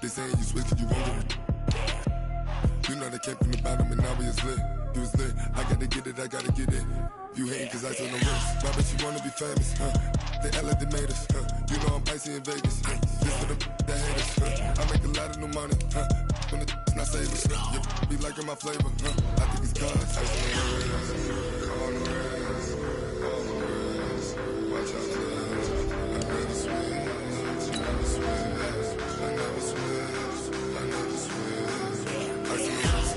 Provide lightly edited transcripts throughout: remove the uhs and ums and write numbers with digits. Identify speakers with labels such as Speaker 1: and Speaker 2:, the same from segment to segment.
Speaker 1: They saying you switch 'cause you won't get. You know they came from the bottom and now we is lit. You was lit. I gotta get it, I gotta get it. You hating 'cause I took no risks. Why bet you wanna be famous, huh? They act like they made us, huh? You know I'm icy in Vegas, huh? This for the that hate us, huh? I make a lot of new money, huh? When the not save us, huh? You be liking my flavor, huh? I think it's cause ice on the rails, all the rails, all the rails. Watch out for us. I never switch, I never switch, I never switch, I never switch. Ice on the wrist,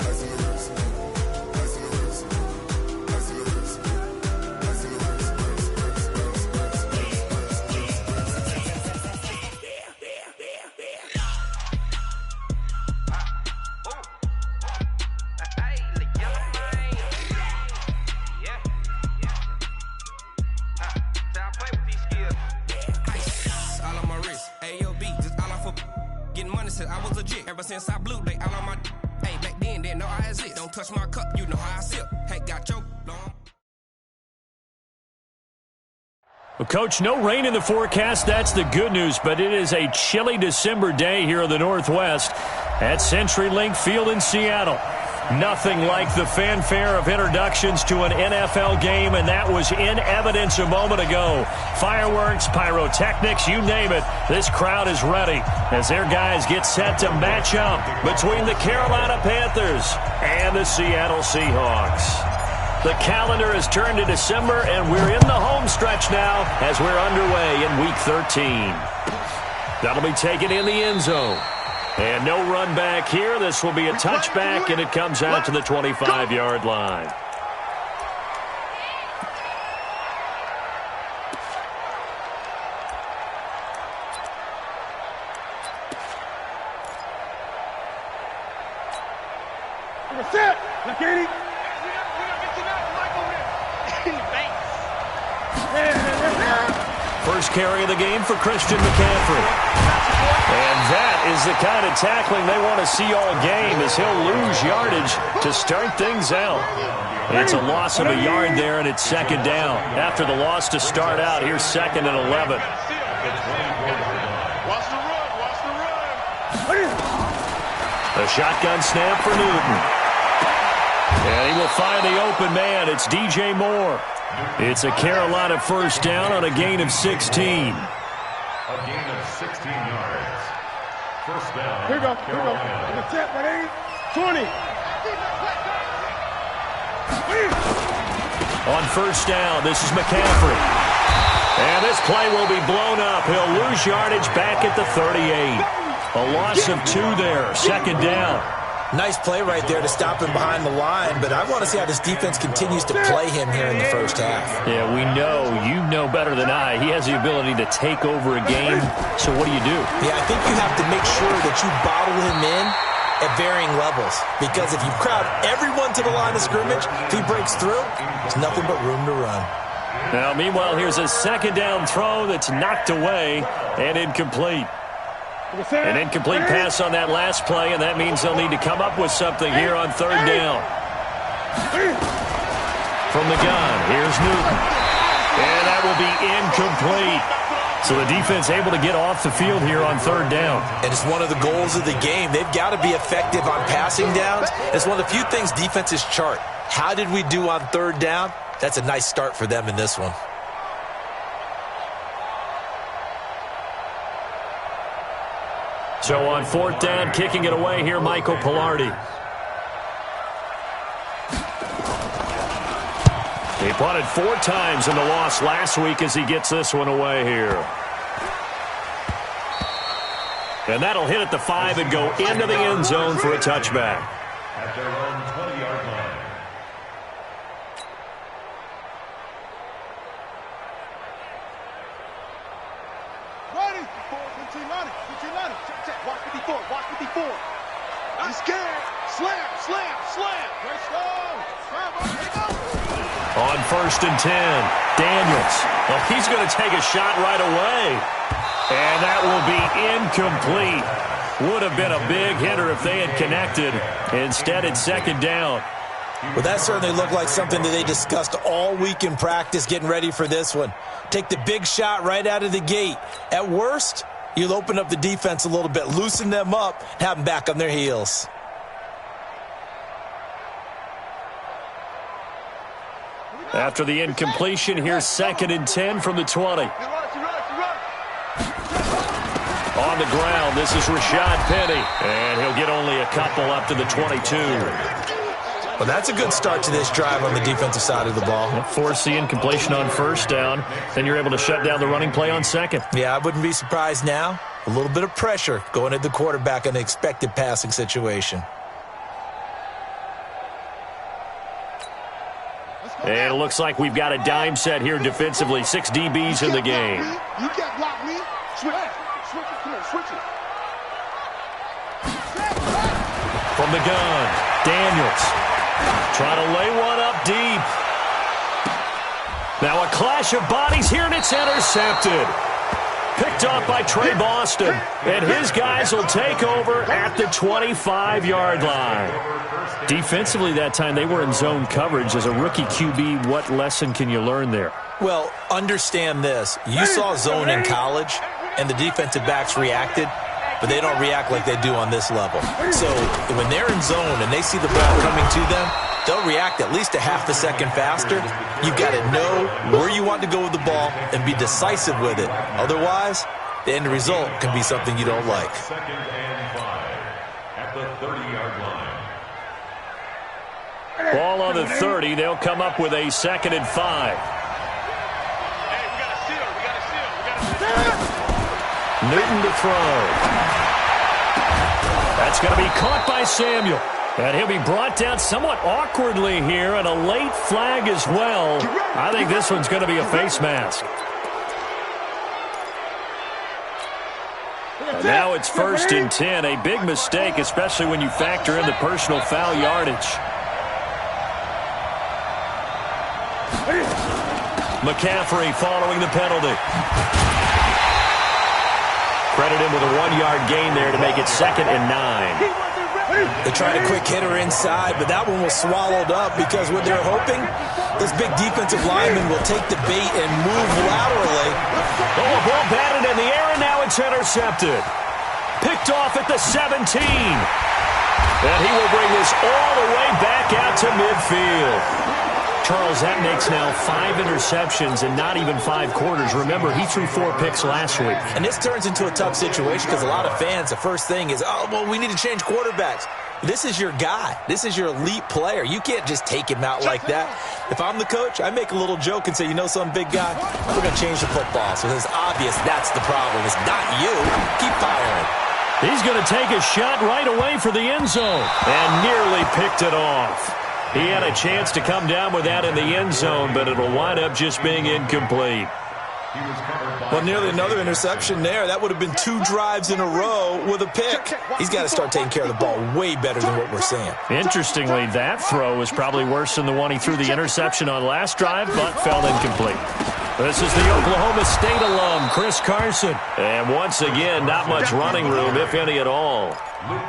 Speaker 1: ice on the wrist, ice on the wrist, ice on the wrist, ice on the wrist,
Speaker 2: I was legit ever since I blew they all on my hey back then didn't know I exist. Don't touch my cup, you know how I sip. Hey, got your long.
Speaker 3: Well, Coach, no rain in the forecast. That's the good news, but it is a chilly December day here in the Northwest at CenturyLink Field in Seattle. Nothing like the fanfare of introductions to an NFL game, and that was in evidence a moment ago. Fireworks, pyrotechnics, you name it. This crowd is ready as their guys get set to match up between the Carolina Panthers and the Seattle Seahawks. The calendar has turned to December, and we're in the home stretch now as we're underway in Week 13. That'll be taken in the end zone. And no run back here. This will be a touchback, and it comes out to the 25-yard line. First carry of the game for Christian McCaffrey. And that is the kind of tackling they want to see all game as he'll lose yardage to start things out. It's a loss of a yard there, and it's second down. After the loss to start out, here's second and 11. A shotgun snap for Newton. And he will find the open man. It's DJ Moore. It's a Carolina first down on a gain of 16.
Speaker 4: A gain of 16 yards. First down.
Speaker 5: Here we go. Here we go. In the 10, ready? 20.
Speaker 3: On first down, this is McCaffrey. And this play will be blown up. He'll lose yardage back at the 38. A loss of 2 there. Second down.
Speaker 6: Nice play right there to stop him behind the line, but I want to see how this defense continues to play him here in the first half.
Speaker 3: Yeah, we know. You know better than I. He has the ability to take over a game, so what do you do?
Speaker 6: Yeah, I think you have to make sure that you bottle him in at varying levels, because if you crowd everyone to the line of scrimmage, if he breaks through, there's nothing but room to run.
Speaker 3: Now, meanwhile, here's a second down throw that's knocked away and incomplete. An incomplete pass on that last play, and that means they'll need to come up with something here on third down. From the gun, here's Newton. And that will be incomplete. So the defense able to get off the field here on third down.
Speaker 6: And it's one of the goals of the game. They've got to be effective on passing downs. It's one of the few things defenses chart. How did we do on third down? That's a nice start for them in this one.
Speaker 3: So on fourth down, kicking it away here, Michael Pilardi. He punted 4 times in the loss last week as he gets this one away here. And that'll hit at the 5 and go into the end zone for a touchback.
Speaker 4: At their own 20-yard line.
Speaker 3: On first and 10, Daniels. Well, he's going to take a shot right away. And that will be incomplete. Would have been a big hitter if they had connected. Instead, it's second down.
Speaker 6: Well, that certainly looked like something that they discussed all week in practice getting ready for this one. Take the big shot right out of the gate. At worst, You'll open up the defense a little bit, loosen them up, have them back on their heels.
Speaker 3: After the incompletion, here's 2nd and 10 from the 20. On the ground, this is Rashad Penny, and he'll get only a couple up to the 22.
Speaker 6: Well, that's a good start to this drive on the defensive side of the ball.
Speaker 3: Force the incompletion on 1st down, then you're able to shut down the running play on 2nd.
Speaker 6: Yeah, I wouldn't be surprised now. A little bit of pressure going at the quarterback in an expected passing situation.
Speaker 3: And it looks like we've got a dime set here defensively. 6 DBs in the game.
Speaker 5: You can't block me. Switch it. Come on, switch it.
Speaker 3: From the gun, Daniels. Trying to lay one up deep. Now a clash of bodies here, and it's intercepted. Picked off by Trey Boston. And his guys will take over at the 25-yard line. Defensively that time, they were in zone coverage. As a rookie QB, what lesson can you learn there?
Speaker 6: Well, understand this. You saw zone in college, and the defensive backs reacted, but they don't react like they do on this level. So when they're in zone and they see the ball coming to them, they'll react at least a half a second faster. You've got to know where you want to go with the ball and be decisive with it. Otherwise, the end result can be something you don't like.
Speaker 4: 2nd and 5 at the 30-yard line.
Speaker 3: Ball on the 30. They'll come up with a 2nd and 5. Newton to throw. That's going to be caught by Samuel. And he'll be brought down somewhat awkwardly here, and a late flag as well. I think this one's going to be a face mask. And now it's 1st and 10. A big mistake, especially when you factor in the personal foul yardage. McCaffrey following the penalty. Credit him with a 1-yard gain there to make it 2nd and 9.
Speaker 6: They tried a quick hitter inside, but that one was swallowed up because what they're hoping, this big defensive lineman will take the bait and move laterally.
Speaker 3: Oh, a ball batted in the air, and now it's intercepted. Picked off at the 17. And he will bring this all the way back out to midfield. Charles, that makes now 5 interceptions and not even 5 quarters. Remember, he threw 4 picks last week.
Speaker 6: And this turns into a tough situation because a lot of fans, the first thing is, oh, well, we need to change quarterbacks. This is your guy. This is your elite player. You can't just take him out like that. If I'm the coach, I make a little joke and say, you know some big guy, we're going to change the football. So it's obvious that's the problem. It's not you. Keep firing.
Speaker 3: He's going to take a shot right away for the end zone and nearly picked it off. He had a chance to come down with that in the end zone, but it'll wind up just being incomplete.
Speaker 6: Well, nearly another interception there. That would have been 2 drives in a row with a pick. He's got to start taking care of the ball way better than what we're seeing.
Speaker 3: Interestingly, that throw was probably worse than the one he threw the interception on last drive, but fell incomplete. This is the Oklahoma State alum, Chris Carson. And once again, not much running room, if any at all.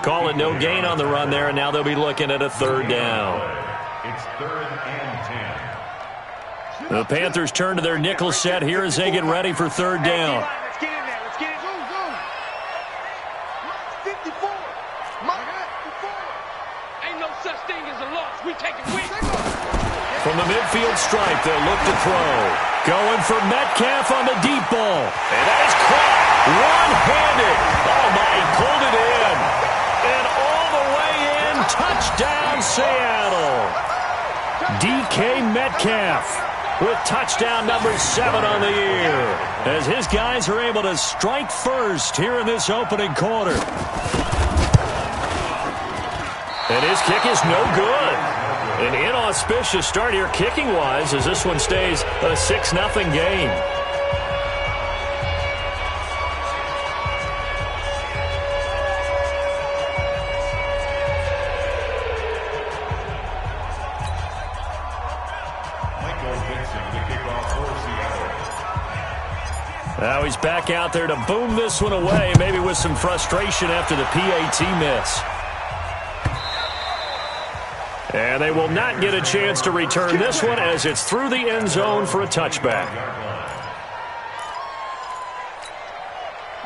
Speaker 3: Call it no gain on the run there, and now they'll be looking at a 3rd down.
Speaker 4: It's 3rd and 10.
Speaker 3: The Panthers turn to their nickel set here as they get ready for 3rd down.
Speaker 5: Let's get in there. Let's get it. Go. 54. Ain't no such thing as a loss. We take it with.
Speaker 3: From the midfield stripe, they'll look to throw. Going for Metcalf on the deep ball. And that is caught one-handed. Oh, my, he pulled it in. And all the way in, touchdown Seattle. DK Metcalf with touchdown number 7 on the year, as his guys are able to strike first here in this opening quarter. And his kick is no good. An inauspicious start here kicking-wise as this one stays a 6-0 game. Now he's back out there to boom this one away, maybe with some frustration after the PAT miss. And they will not get a chance to return this one as it's through the end zone for a touchback.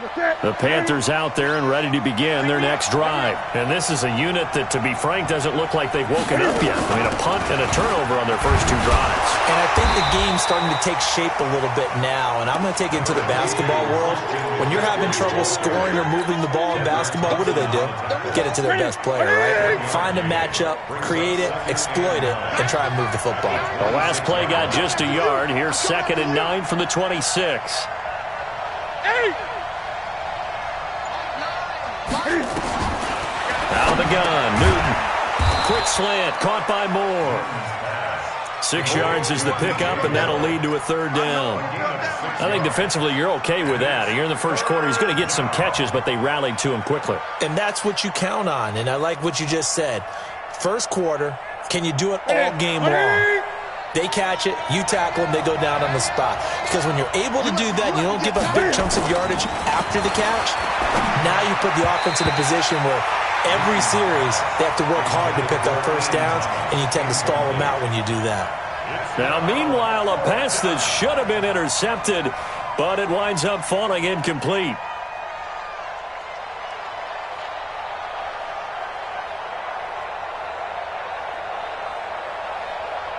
Speaker 3: The Panthers out there and ready to begin their next drive. And this is a unit that, to be frank, doesn't look like they've woken up yet. I mean, a punt and a turnover on their first 2 drives.
Speaker 6: And I think the game's starting to take shape a little bit now. And I'm going to take it into the basketball world. When you're having trouble scoring or moving the ball in basketball, what do? Get it to their best player, right? Find a matchup, create it, exploit it, and try and move the football.
Speaker 3: The last play got just a yard. Here's 2nd and 9 from the 26. Out of the gun, Newton. Quick slant, caught by Moore. 6 yards is the pickup, and that'll lead to a 3rd down. I think defensively you're okay with that. Here in the first quarter, he's going to get some catches, but they rallied to him quickly.
Speaker 6: And that's what you count on, and I like what you just said. First quarter, can you do it all game long? They catch it, you tackle them, they go down on the spot. Because when you're able to do that, you don't give up big chunks of yardage after the catch, now you put the offense in a position where every series they have to work hard to pick up first downs, and you tend to stall them out when you do that.
Speaker 3: Now, meanwhile, a pass that should have been intercepted, but it winds up falling incomplete.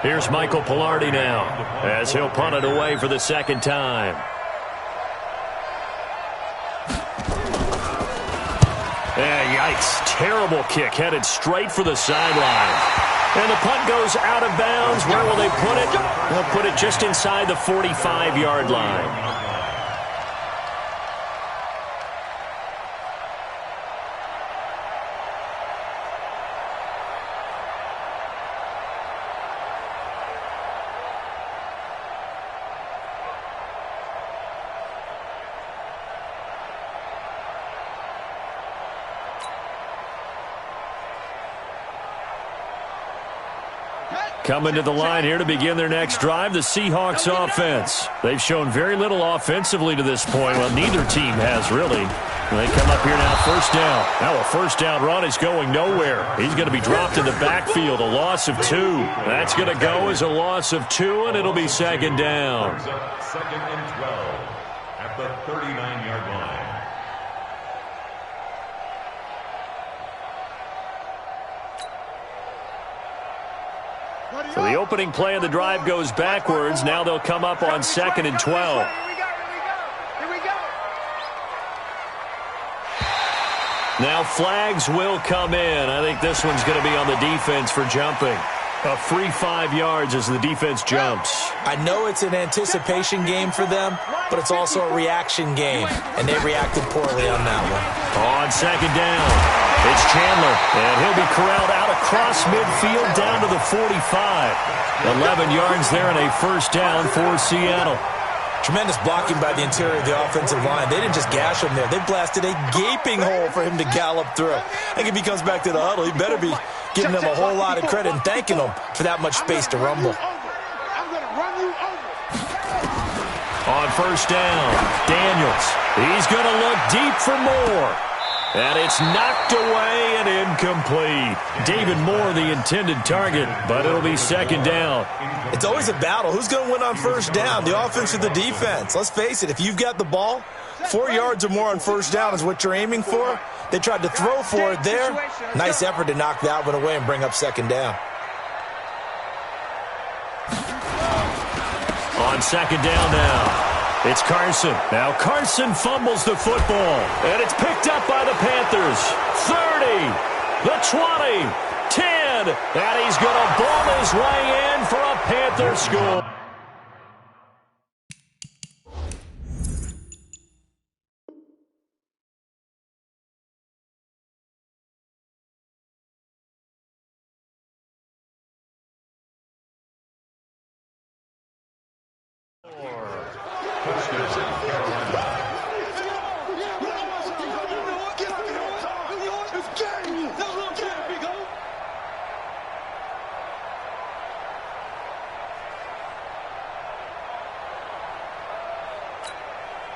Speaker 3: Here's Michael Pilardi now, as he'll punt it away for the 2nd time. Yikes. Terrible kick, headed straight for the sideline. And the punt goes out of bounds. Where will they put it? They'll put it just inside the 45-yard line. Coming to the line here to begin their next drive, the Seahawks offense. They've shown very little offensively to this point. Well, neither team has, really. They come up here now, 1st down. Now a 1st down run is going nowhere. He's going to be dropped in the backfield, a loss of 2. That's going to go as a loss of 2, and it'll be 2nd down.
Speaker 4: 2nd and 12 at the 39-yard line.
Speaker 3: So the opening play of the drive goes backwards. Now they'll come up on 2nd and 12. Now flags will come in. I think this one's going to be on the defense for jumping. A free 5 yards as the defense jumps.
Speaker 6: I know it's an anticipation game for them, but it's also a reaction game, and they reacted poorly on that one.
Speaker 3: On 2nd down, it's Chandler, and he'll be corralled out across midfield down to the 45. 11 yards there and a 1st down for Seattle.
Speaker 6: Tremendous blocking by the interior of the offensive line. They didn't just gash him there. They blasted a gaping hole for him to gallop through. I think if he comes back to the huddle, he better be giving them a whole lot of credit and thanking them for that much space to rumble.
Speaker 3: On 1st down, Daniels. He's going to look deep for Moore. And it's knocked away and incomplete. David Moore, the intended target, but it'll be 2nd down.
Speaker 6: It's always a battle. Who's going to win on 1st down, the offense or the defense? Let's face it, if you've got the ball, 4 yards or more on 1st down is what you're aiming for. They tried to throw for it there. Nice effort to knock that one away and bring up 2nd down.
Speaker 3: On 2nd down now. It's Carson. Now Carson fumbles the football. And it's picked up by the Panthers. 30, the 20, 10. And he's going to ball his way in for a Panther score.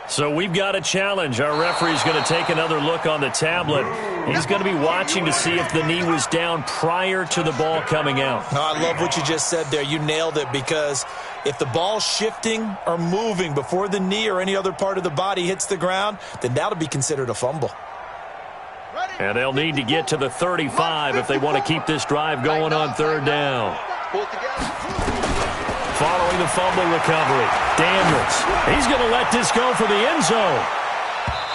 Speaker 3: So we've got a challenge. Our referee's going to take another look on the tablet. He's going to be watching to see if the knee was down prior to the ball coming out.
Speaker 6: Oh, I love what you just said there. You nailed it, because if the ball's shifting or moving before the knee or any other part of the body hits the ground, then that'll be considered a fumble.
Speaker 3: And they'll need to get to the 35 if they want to keep this drive going on third down. Following the fumble recovery, Daniels, he's going to let this go for the end zone.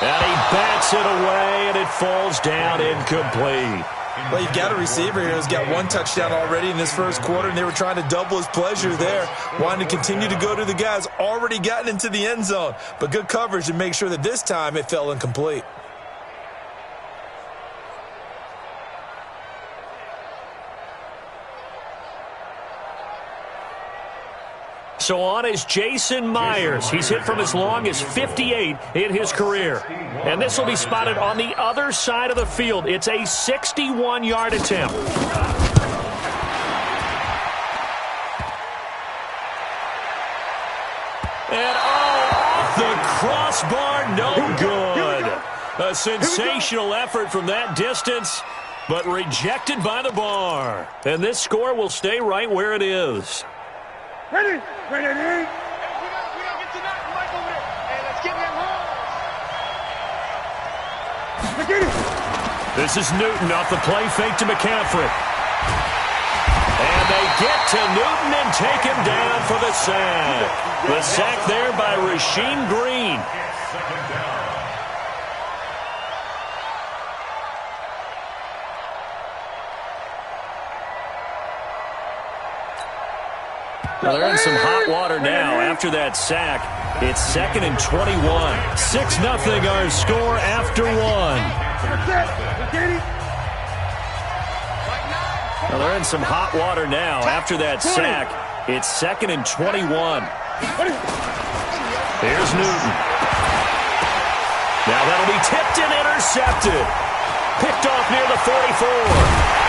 Speaker 3: And he bats it away, and it falls down incomplete.
Speaker 6: Well, you've got a receiver here who's got one touchdown already in this first quarter, and they were trying to double his pleasure there, wanting to continue to go to the guys already gotten into the end zone. But good coverage to make sure that this time it fell incomplete.
Speaker 3: So on is Jason Myers. He's hit from as long as 58 in his career. And this will be spotted on the other side of the field. It's a 61-yard attempt. And off the crossbar, no good. A sensational effort from that distance, but rejected by the bar. And this score will stay right where it is.
Speaker 5: Ready? Ready? We don't get to that. Mike over there. Hey, let's get that home. Let's get it.
Speaker 3: This is Newton off the play fake to McCaffrey. And they get to Newton and take him down for the sack. The sack there by Rasheem Green. Well, they're in some hot water now after that sack. It's 2nd and 21. 6-0 our score after one. Well, they're in some hot water now after that sack. It's 2nd and 21. Here's Newton. Now that'll be tipped and intercepted. Picked off near the 44.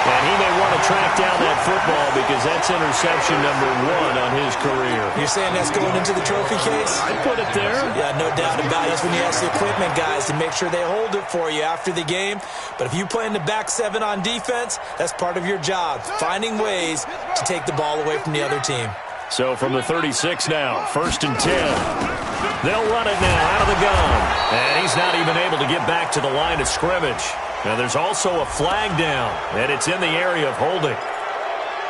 Speaker 3: And he may want to track down that football because that's interception number 1 on his career.
Speaker 6: You're saying that's going into the trophy case?
Speaker 3: I'd put it there.
Speaker 6: Yeah, no doubt about it. That's when you ask the equipment guys to make sure they hold it for you after the game. But if you play in the back 7 on defense, that's part of your job, finding ways to take the ball away from the other team.
Speaker 3: So from the 36 now, 1st and 10. They'll run it now out of the gun. And he's not even able to get back to the line of scrimmage. Now there's also a flag down, and it's in the area of holding.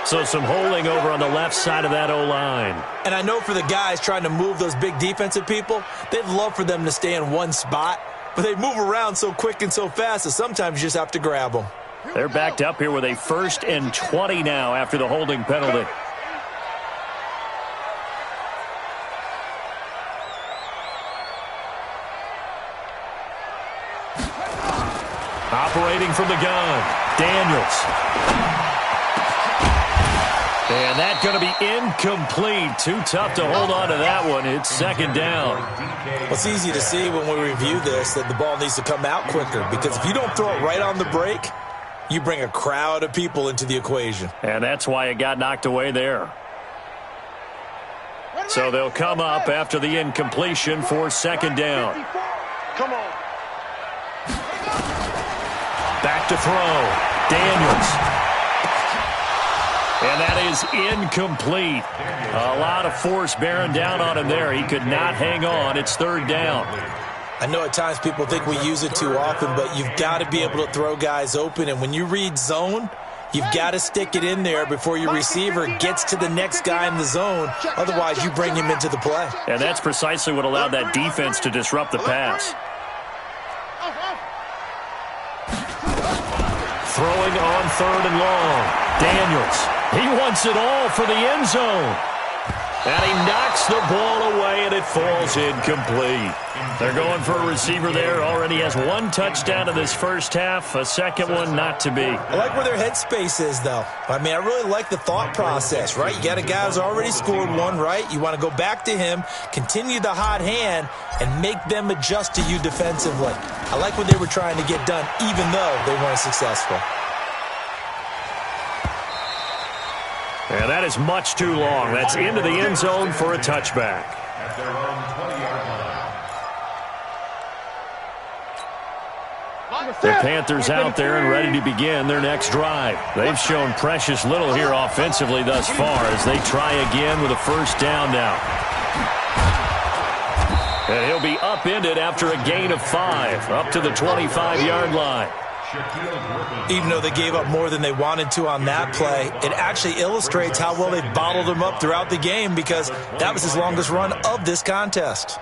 Speaker 3: So some holding over on the left side of that O-line.
Speaker 6: And I know for the guys trying to move those big defensive people, they'd love for them to stay in one spot, but they move around so quick and so fast that sometimes you just have to grab them.
Speaker 3: They're backed up here with a 1st and 20 now after the holding penalty. Operating from the gun, Daniels. And that's going to be incomplete. Too tough to hold on to that one. It's 2nd down.
Speaker 6: Well, it's easy to see when we review this that the ball needs to come out quicker, because if you don't throw it right on the break, you bring a crowd of people into the equation.
Speaker 3: And that's why it got knocked away there. So they'll come up after the incompletion for 2nd down.
Speaker 5: Come on.
Speaker 3: Back to throw. Daniels. And that is incomplete. A lot of force bearing down on him there. He could not hang on. It's 3rd down.
Speaker 6: I know at times people think we use it too often, but you've got to be able to throw guys open. And when you read zone, you've got to stick it in there before your receiver gets to the next guy in the zone. Otherwise, you bring him into the play.
Speaker 3: And that's precisely what allowed that defense to disrupt the pass. Throwing on 3rd and long. Daniels. He wants it all for the end zone. And he knocks the ball away, and it falls incomplete. They're going for a receiver there. Already has 1 touchdown in this first half. A second one not to be.
Speaker 6: I like where their headspace is, though. I mean, I really like the thought process, right? You got a guy who's already scored 1, right? You want to go back to him, continue the hot hand, and make them adjust to you defensively. I like what they were trying to get done, even though they weren't successful.
Speaker 3: And that is much too long. That's into the end zone for a touchback.
Speaker 4: their own 20-yard line.
Speaker 3: The Panthers out there and ready to begin their next drive. They've shown precious little here offensively thus far as they try again with a first down now. And he'll be upended after a gain of 5, up to the 25-yard line.
Speaker 6: Even though they gave up more than they wanted to on that play, it actually illustrates how well they've bottled him up throughout the game because that was his longest run of this contest.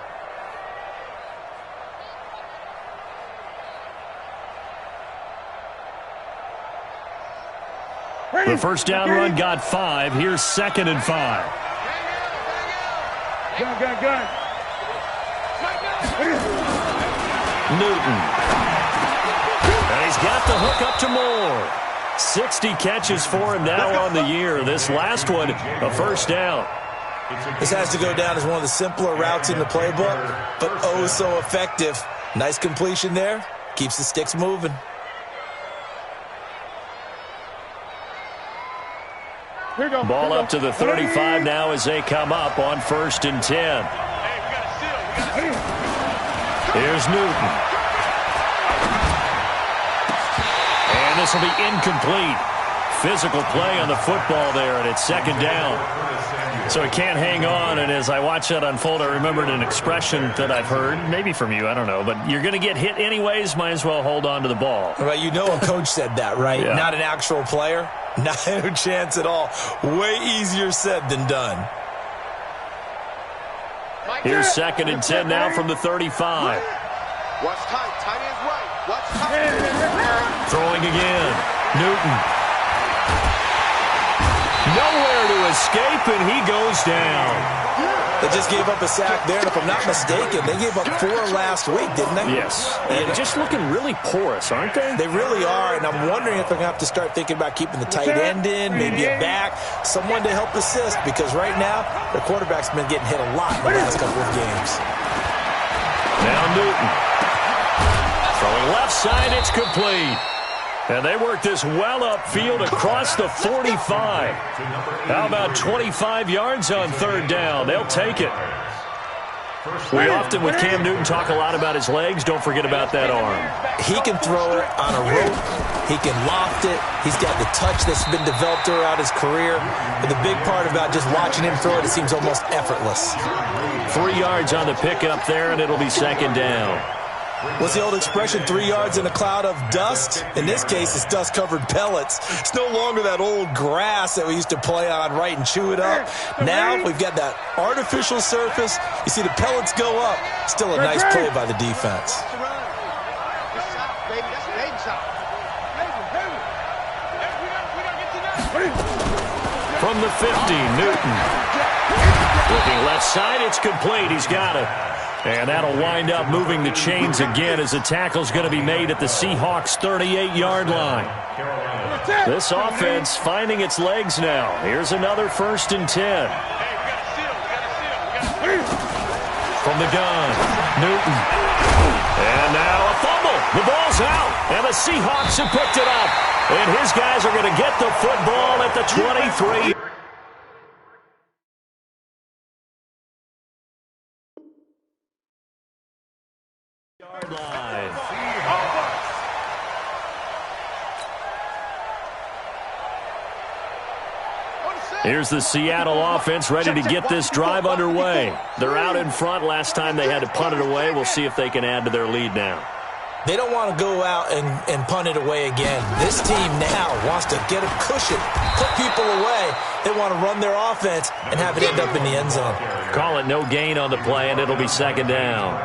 Speaker 3: The first down run got 5. Here's 2nd and 5.
Speaker 5: Gun.
Speaker 3: Newton. And he's got the hook up to Moore. 60 catches for him now on the year. This last one, a first down.
Speaker 6: This has to go down as one of the simpler routes in the playbook, but oh so effective. Nice completion there. Keeps the sticks moving.
Speaker 3: Ball up to the 35 now as they come up on 1st and 10. Here's Newton. And this will be incomplete. Physical play on the football there, and it's 2nd down. So he can't hang on, and as I watch that unfold, I remembered an expression that I've heard, maybe from you, I don't know, but you're going to get hit anyways, might as well hold on to the ball.
Speaker 6: Right, you know a coach said that, right?
Speaker 3: Yeah.
Speaker 6: Not an actual player. Not a chance at all. Way easier said than done.
Speaker 3: Here's 2nd and 10 now from the 35.
Speaker 5: Watch tight. Tight ends right. Watch tight.
Speaker 3: Throwing again. Newton. Nowhere to escape, and he goes down.
Speaker 6: They just gave up a sack there, and if I'm not mistaken, they gave up 4 last week, didn't they?
Speaker 3: Yes. And just looking really porous, aren't they?
Speaker 6: They really are, and I'm wondering if they're going to have to start thinking about keeping the tight end in, maybe a back, someone to help assist, because right now, their quarterback's been getting hit a lot in the last couple of games.
Speaker 3: Now Newton. Throwing left side, it's complete. And they work this well upfield across the 45. How about 25 yards on 3rd down? They'll take it. We often, with Cam Newton, talk a lot about his legs. Don't forget about that arm.
Speaker 6: He can throw it on a rope. He can loft it. He's got the touch that's been developed throughout his career. But the big part about just watching him throw it, it seems almost effortless.
Speaker 3: 3 yards on the pickup there, and it'll be 2nd down.
Speaker 6: What's the old expression, 3 yards in a cloud of dust? In this case, it's dust-covered pellets. It's no longer that old grass that we used to play on, right, and chew it up. Now we've got that artificial surface. You see the pellets go up. Still a nice play by the defense.
Speaker 3: From the 50, Newton. Looking left side, it's complete. He's got it. And that'll wind up moving the chains again as the tackle's going to be made at the Seahawks' 38-yard line. This offense finding its legs now. Here's another 1st and 10. From the gun, Newton. And now a fumble. The ball's out. And the Seahawks have picked it up. And his guys are going to get the football at the 23. Line. Here's the Seattle offense ready to get this drive underway. They're out in front. Last time they had to punt it away. We'll see if they can add to their lead now.
Speaker 6: They don't want to go out and punt it away again. This team now wants to get a cushion, put people away. They want to run their offense and have it end up in the end zone.
Speaker 3: Call it no gain on the play, and it'll be 2nd down.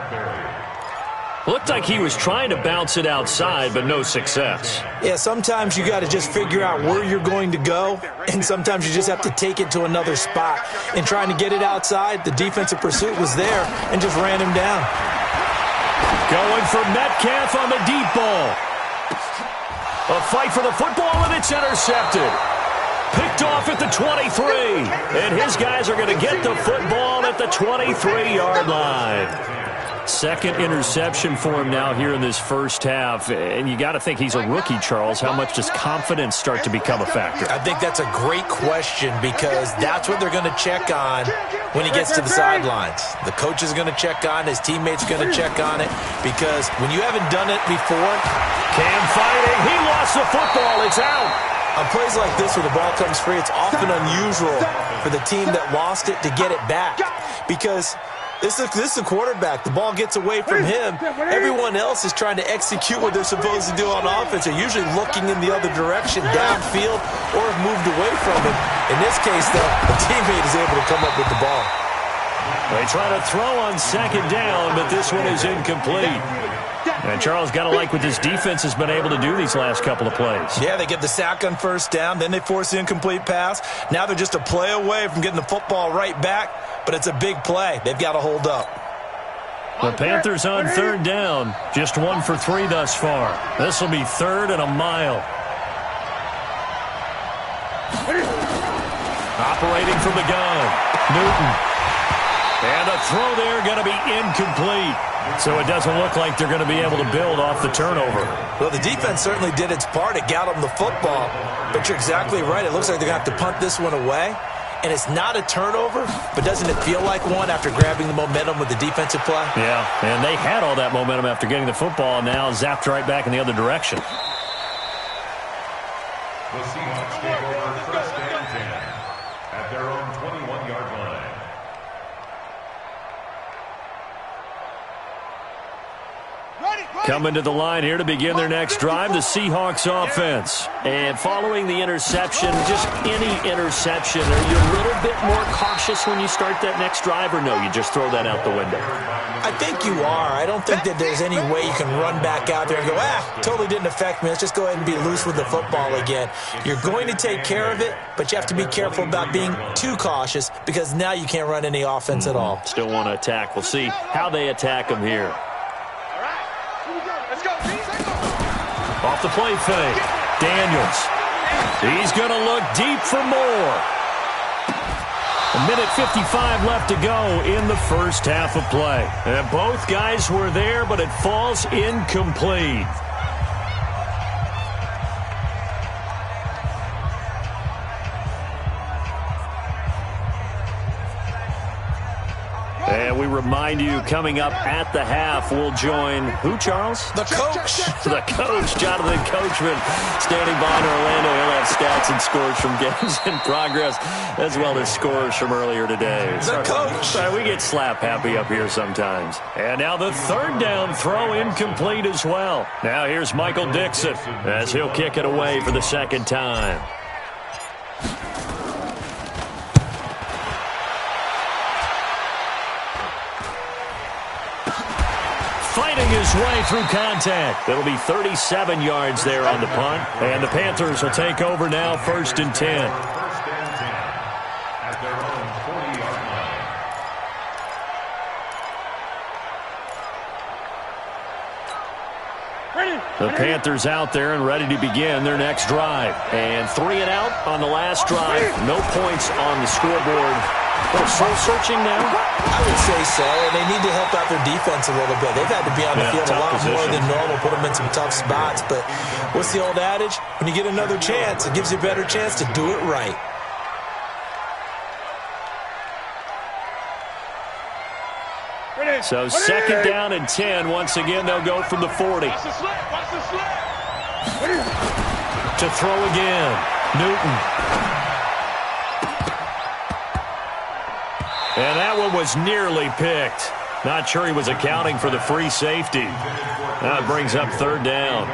Speaker 3: Looked like he was trying to bounce it outside, but no success.
Speaker 6: Yeah, sometimes you got to just figure out where you're going to go, and sometimes you just have to take it to another spot. In trying to get it outside, the defensive pursuit was there and just ran him down.
Speaker 3: Going for Metcalf on the deep ball. A fight for the football, and it's intercepted. Picked off at the 23, and his guys are going to get the football at the 23-yard line. Second interception for him now here in this first half. And you got to think he's a rookie, Charles. How much does confidence start to become a factor?
Speaker 6: I think that's a great question because that's what they're going to check on when he gets to the sidelines. The coach is going to check on, his teammates are going to check on it, because when you haven't done it before,
Speaker 3: Cam fighting. He lost the football. It's out.
Speaker 6: on plays like this where the ball comes free, it's often unusual for the team that lost it to get it back, because this is a quarterback. The ball gets away from him. Everyone else is trying to execute what they're supposed to do on offense. They're usually looking in the other direction, downfield, or have moved away from him. In this case, though, the teammate is able to come up with the ball.
Speaker 3: They try to throw on second down, but this one is incomplete. And Charles, got to like what this defense has been able to do these last couple of plays.
Speaker 6: Yeah, they get the sack on first down, then they force the incomplete pass. Now they're just a play away from getting the football right back, but it's a big play. They've got to hold up.
Speaker 3: The Panthers on third down, just 1 for 3 thus far. This will be 3rd and a mile. Operating from the gun, Newton. And a throw there going to be incomplete. So it doesn't look like they're going to be able to build off the turnover.
Speaker 6: Well, the defense certainly did its part. It got them the football. But you're exactly right. It looks like they're going to have to punt this one away. And it's not a turnover, but doesn't it feel like one after grabbing the momentum with the defensive play?
Speaker 3: Yeah, and they had all that momentum after getting the football, and now zapped right back in the other direction.
Speaker 4: The Seahawks take over 1st and 10 at their own 21-yard line.
Speaker 3: Coming to the line here to begin their next drive, the Seahawks offense. And following the interception, just any interception, are you a little bit more cautious when you start that next drive, or no, you just throw that out the window?
Speaker 6: I think you are. I don't think that there's any way you can run back out there and go, totally didn't affect me. Let's just go ahead and be loose with the football again. You're going to take care of it, but you have to be careful about being too cautious, because now you can't run any offense at all.
Speaker 3: Still want to attack. We'll see how they attack them here. Off the play fake, Daniels. He's going to look deep for more. 1:55 left to go in the first half of play. And both guys were there, but it falls incomplete. And we remind you, coming up at the half, we'll join who, Charles?
Speaker 6: The coach.
Speaker 3: The coach, Jonathan Coachman, standing by in Orlando. He'll have stats and scores from games in progress, as well as scores from earlier today.
Speaker 6: The coach.
Speaker 3: Sorry, we get slap happy up here sometimes. And now the 3rd down throw incomplete as well. Now here's Michael Dixon as he'll kick it away for the 2nd time. Fighting his way through contact. It'll be 37 yards there on the punt. And the Panthers will take over now, 1st and 10.
Speaker 4: 1st and 10 at their own 40-yard line.
Speaker 3: The Panthers out there and ready to begin their next drive. And 3 and out on the last drive. No points on the scoreboard. Soul-searching now?
Speaker 6: I would say so, and they need to help out their defense a little bit. They've had to be on the field a lot more than normal, put them in some tough spots. But what's the old adage? When you get another chance, it gives you a better chance to do it right.
Speaker 3: So 2nd down and 10. Once again, they'll go from the 40. To throw again. Newton. And that one was nearly picked. Not sure he was accounting for the free safety. That brings up 3rd down.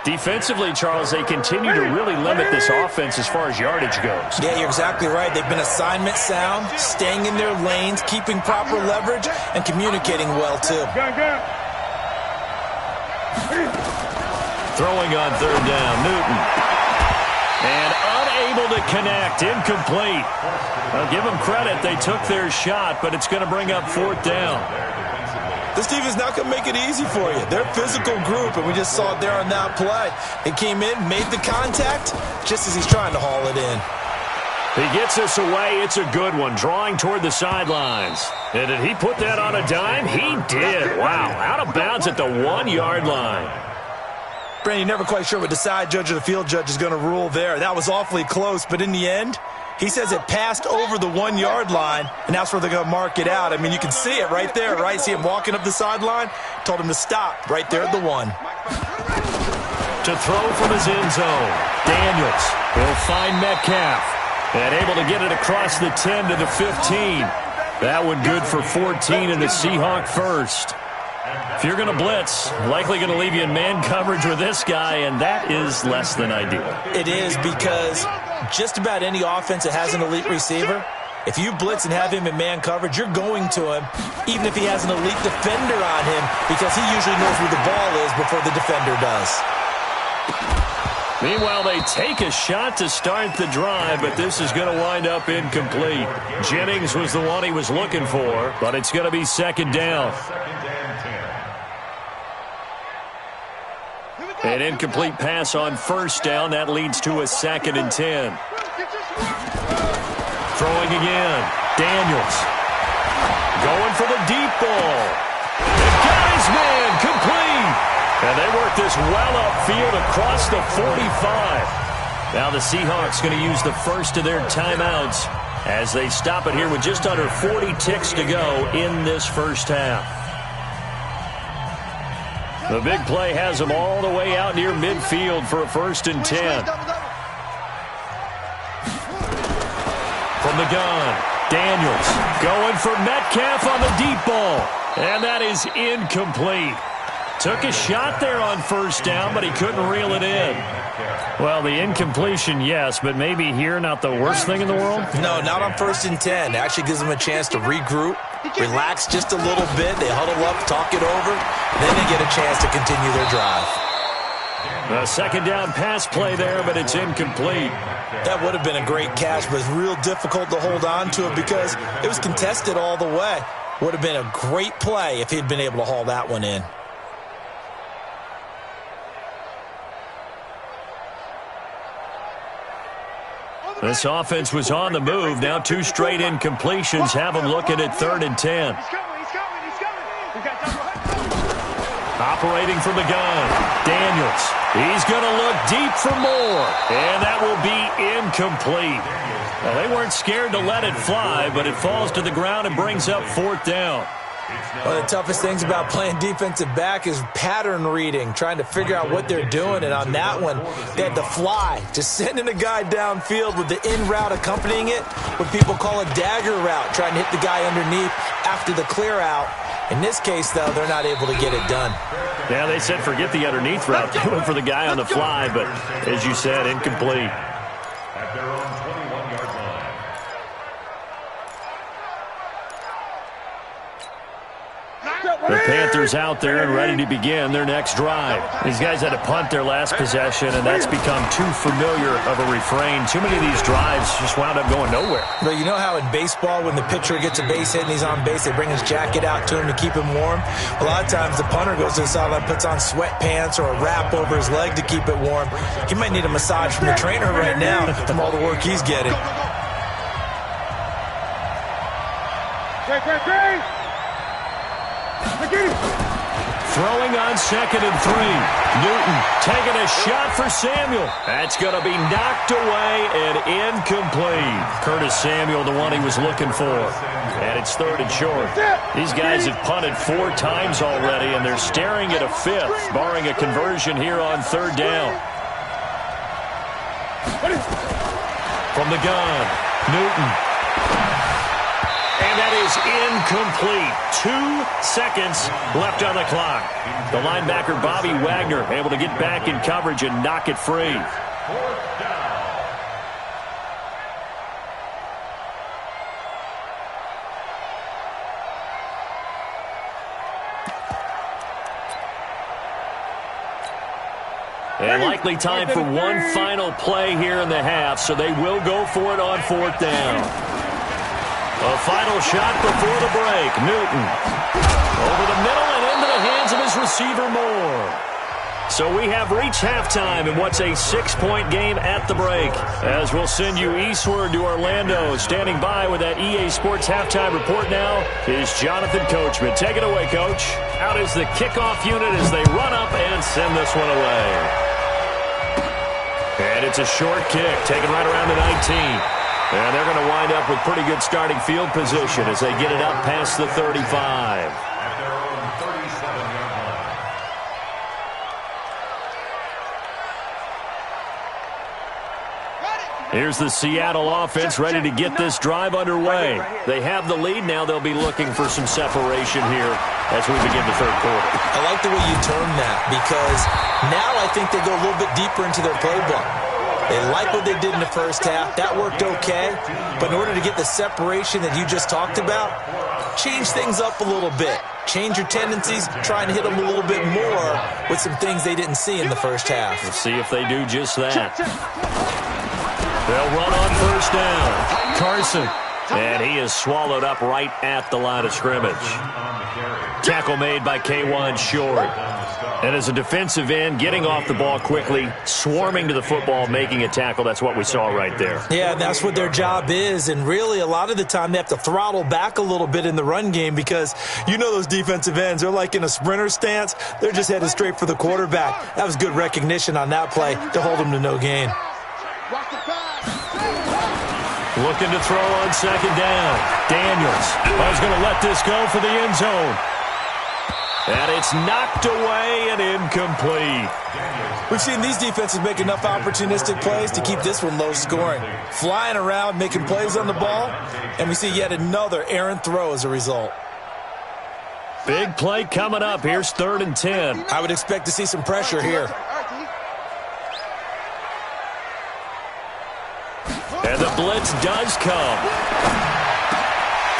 Speaker 3: Defensively, Charles, they continue to really limit this offense as far as yardage goes.
Speaker 6: Yeah, you're exactly right. They've been assignment sound, staying in their lanes, keeping proper leverage, and communicating well, too.
Speaker 3: Throwing on 3rd down, Newton. And unable to connect, incomplete. I'll give them credit. They took their shot, but it's going to bring up 4th down.
Speaker 6: This team is not going to make it easy for you. They're a physical group, and we just saw it there on that play. He came in, made the contact, just as he's trying to haul it in.
Speaker 3: He gets us away. It's a good one, drawing toward the sidelines. And did he put that on a dime? He did. Wow, out of bounds at the 1-yard line.
Speaker 6: Brandon, you're never quite sure what the side judge or the field judge is going to rule there. That was awfully close, but in the end, he says it passed over the 1-yard line, and that's where they're going to mark it out. I mean, you can see it right there, right? See him walking up the sideline? Told him to stop right there at the 1.
Speaker 3: To throw from his end zone, Daniels will find Metcalf. And able to get it across the 10 to the 15. That one good for 14 in the Seahawk first. If you're going to blitz, likely going to leave you in man coverage with this guy, and that is less than ideal.
Speaker 6: It is, because just about any offense that has an elite receiver, if you blitz and have him in man coverage, you're going to him, even if he has an elite defender on him, because he usually knows where the ball is before the defender does.
Speaker 3: Meanwhile, they take a shot to start the drive, but this is going to wind up incomplete. Jennings was the one he was looking for, but it's going to be second down. An incomplete pass on first down. That leads to a 2nd and 10. Throwing again. Daniels. Going for the deep ball. It got his man. Complete. And they work this well upfield across the 45. Now the Seahawks going to use the first of their timeouts as they stop it here with just under 40 ticks to go in this first half. The big play has them all the way out near midfield for a 1st and 10. From the gun, Daniels going for Metcalf on the deep ball. And that is incomplete. Took a shot there on first down, but he couldn't reel it in. Well, the incompletion, yes, but maybe here not the worst thing in the world?
Speaker 6: No, not on 1st and 10. It actually gives them a chance to regroup, relax just a little bit. They huddle up, talk it over. Then they get a chance to continue their drive.
Speaker 3: A 2nd down pass play there, but it's incomplete.
Speaker 6: That would have been a great catch, but it's real difficult to hold on to it because it was contested all the way. Would have been a great play if he'd been able to haul that one in.
Speaker 3: This offense was on the move. Now 2 straight incompletions have them looking at 3rd and 10. Operating from the gun, Daniels. He's going to look deep for more, and that will be incomplete. Well, they weren't scared to let it fly, but it falls to the ground and brings up 4th down.
Speaker 6: One of the toughest things about playing defensive back is pattern reading, trying to figure out what they're doing. And on that one, they had to fly, just sending a guy downfield with the in route accompanying it, what people call a dagger route, trying to hit the guy underneath after the clear out. In this case, though, they're not able to get it done.
Speaker 3: Yeah, they said forget the underneath route. They went for the guy on the fly, but as you said, incomplete.
Speaker 4: At their own 21-yard line.
Speaker 3: The Panthers out there and ready to begin their next drive. These guys had to punt their last possession, and that's become too familiar of a refrain. Too many of these drives just wound up going nowhere.
Speaker 6: But you know how in baseball, when the pitcher gets a base hit and he's on base, they bring his jacket out to him to keep him warm? A lot of times the punter goes to the sideline, puts on sweatpants or a wrap over his leg to keep it warm. He might need a massage from the trainer right now from all the work he's getting.
Speaker 3: Throwing on 2nd and 3. Newton taking a shot for Samuel. That's going to be knocked away and incomplete. Curtis Samuel, the one he was looking for. And it's 3rd and short. These guys have punted 4 times already, and they're staring at a 5th, barring a conversion here on 3rd down. From the gun, Newton. And that is incomplete. 2 seconds left on the clock. The linebacker, Bobby Wagner, able to get back in coverage and knock it free.
Speaker 4: 4th down.
Speaker 3: And likely time for one final play here in the half, so they will go for it on 4th down. A final shot before the break. Newton over the middle and into the hands of his receiver Moore. So we have reached halftime in what's a 6-point game at the break. As we'll send you eastward to Orlando. Standing by with that EA Sports halftime report now is Jonathan Coachman. Take it away, Coach. Out is the kickoff unit as they run up and send this one away. And it's a short kick, taken right around the 19. And they're going to wind up with pretty good starting field position as they get it up past the 35. Here's the Seattle offense ready to get this drive underway. They have the lead. Now they'll be looking for some separation here as we begin the third quarter.
Speaker 6: I like the way you term that because now I think they go a little bit deeper into their playbook. They like what they did in the first half. That worked okay. But in order to get the separation that you just talked about, change things up a little bit. Change your tendencies, try and hit them a little bit more with some things they didn't see in the first half.
Speaker 3: We'll see if they do just that. They'll run on first down. Carson. And he is swallowed up right at the line of scrimmage. Tackle made by K1 Short. And as a defensive end, getting off the ball quickly, swarming to the football, making a tackle, that's what we saw right there.
Speaker 6: Yeah, that's what their job is. And really, a lot of the time, they have to throttle back a little bit in the run game because you know those defensive ends, they're like in a sprinter stance. They're just headed straight for the quarterback. That was good recognition on that play to hold them to no gain.
Speaker 3: Looking to throw on second down. Daniels is going to let this go for the end zone. And it's knocked away and incomplete.
Speaker 6: We've seen these defenses make enough opportunistic plays to keep this one low scoring. Flying around, making plays on the ball, and we see yet another errant throw as a result.
Speaker 3: Big play coming up. Here's 3rd and 10.
Speaker 6: I would expect to see some pressure here.
Speaker 3: And the blitz does come.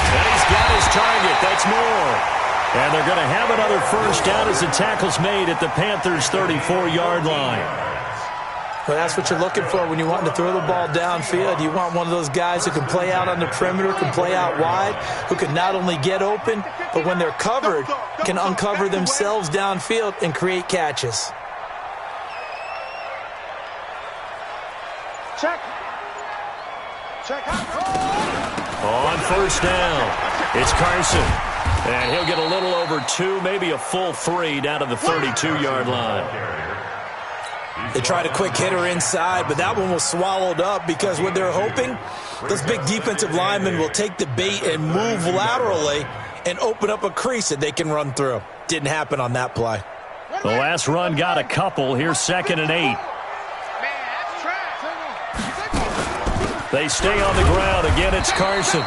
Speaker 3: And he's got his target. That's more. And they're going to have another first down as the tackle's made at the Panthers' 34-yard line.
Speaker 6: Well, that's what you're looking for when you want to throw the ball downfield. You want one of those guys who can play out on the perimeter, can play out wide, who can not only get open, but when they're covered, can uncover themselves downfield and create catches.
Speaker 5: Check.
Speaker 3: On first down, it's Carson. And he'll get a little over 2, maybe a full 3 down to the 32-yard line.
Speaker 6: They tried a quick hitter inside, but that one was swallowed up because what they're hoping, those big defensive linemen will take the bait and move laterally and open up a crease that they can run through. Didn't happen on that play.
Speaker 3: The last run got a couple. Here's 2nd and 8. They stay on the ground. Again, it's Carson.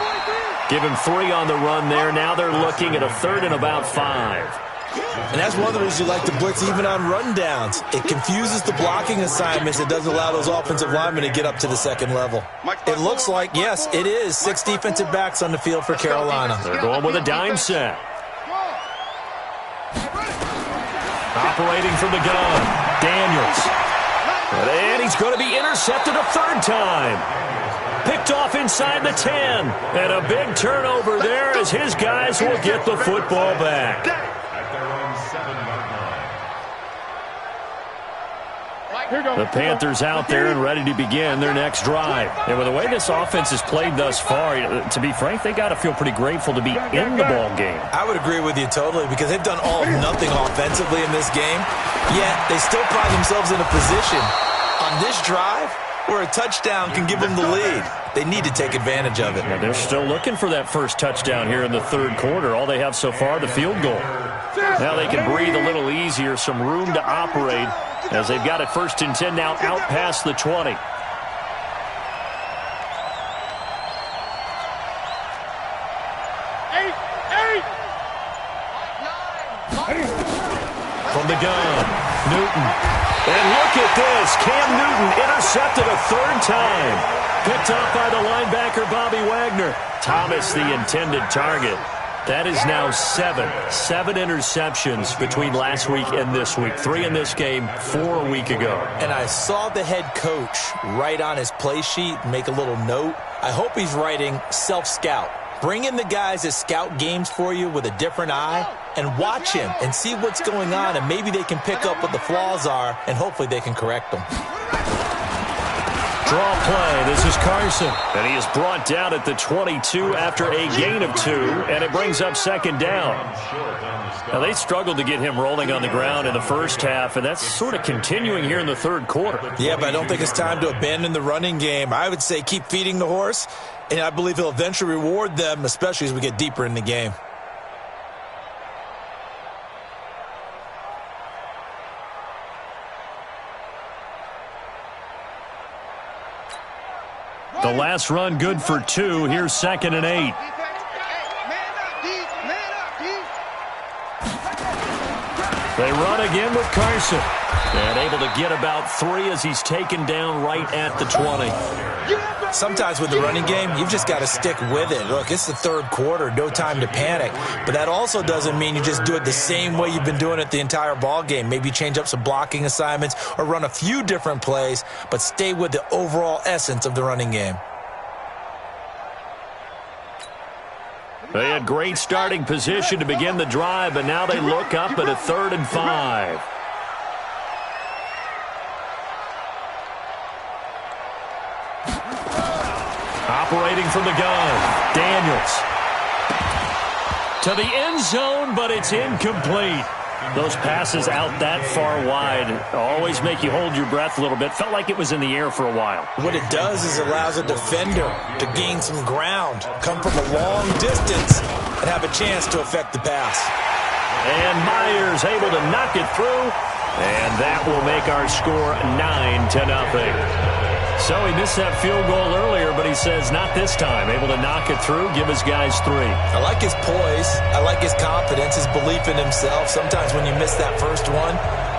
Speaker 3: Give him 3 on the run there. Now they're looking at a 3rd and about 5.
Speaker 6: And that's one of the reasons you like to blitz even on rundowns. It confuses the blocking assignments. It doesn't allow those offensive linemen to get up to the second level. It looks like, yes, it is 6 defensive backs on the field for Carolina.
Speaker 3: They're going with a dime set. Operating from the gun, Daniels. And he's going to be intercepted a 3rd time. Picked off inside the 10. And a big turnover there as his guys will get the football back. The Panthers out there and ready to begin their next drive. And with the way this offense has played thus far, to be frank, they got to feel pretty grateful to be in the ball game.
Speaker 6: I would agree with you totally because they've done all nothing offensively in this game, yet they still find themselves in a position on this drive where a touchdown can give them the lead. They need to take advantage of it.
Speaker 3: Well, they're still looking for that first touchdown here in the 3rd quarter. All they have so far, the field goal. Now they can breathe a little easier, some room to operate as they've got it 1st and 10 now out past the 20. From the gun, Newton. And look at this. Cam Newton intercepted a 3rd time. Picked off by the linebacker, Bobby Wagner. Thomas, the intended target. That is now 7 interceptions between last week and this week. 3 in this game, 4 a week ago.
Speaker 6: And I saw the head coach write on his play sheet, make a little note. I hope he's writing self-scout. Bring in the guys that scout games for you with a different eye and watch him and see what's going on, and maybe they can pick up what the flaws are, and hopefully they can correct them.
Speaker 3: Draw play. This is Carson. And he is brought down at the 22 after a gain of 2, and it brings up second down. Now, they struggled to get him rolling on the ground in the first half, and that's sort of continuing here in the third quarter.
Speaker 6: Yeah, but I don't think it's time to abandon the running game. I would say keep feeding the horse, and I believe he'll eventually reward them, especially as we get deeper in the game.
Speaker 3: The last run good for 2. Here's 2nd and 8. They run again with Carson. And able to get about 3 as he's taken down right at the 20.
Speaker 6: Sometimes with the running game, you've just got to stick with it. Look, it's the third quarter, no time to panic. But that also doesn't mean you just do it the same way you've been doing it the entire ball game. Maybe change up some blocking assignments or run a few different plays, but stay with the overall essence of the running game.
Speaker 3: They had great starting position to begin the drive, but now they look up at a 3rd and 5. Operating from the gun, Daniels. To the end zone, but it's incomplete. Those passes out that far wide always make you hold your breath a little bit. Felt like it was in the air for a while.
Speaker 6: What it does is it allows a defender to gain some ground, come from a long distance, and have a chance to affect the pass.
Speaker 3: And Myers able to knock it through, and that will make our score 9-0. So he missed that field goal earlier, but he says not this time. Able to knock it through, give his guys 3.
Speaker 6: I like his poise. I like his confidence, his belief in himself. Sometimes when you miss that first one,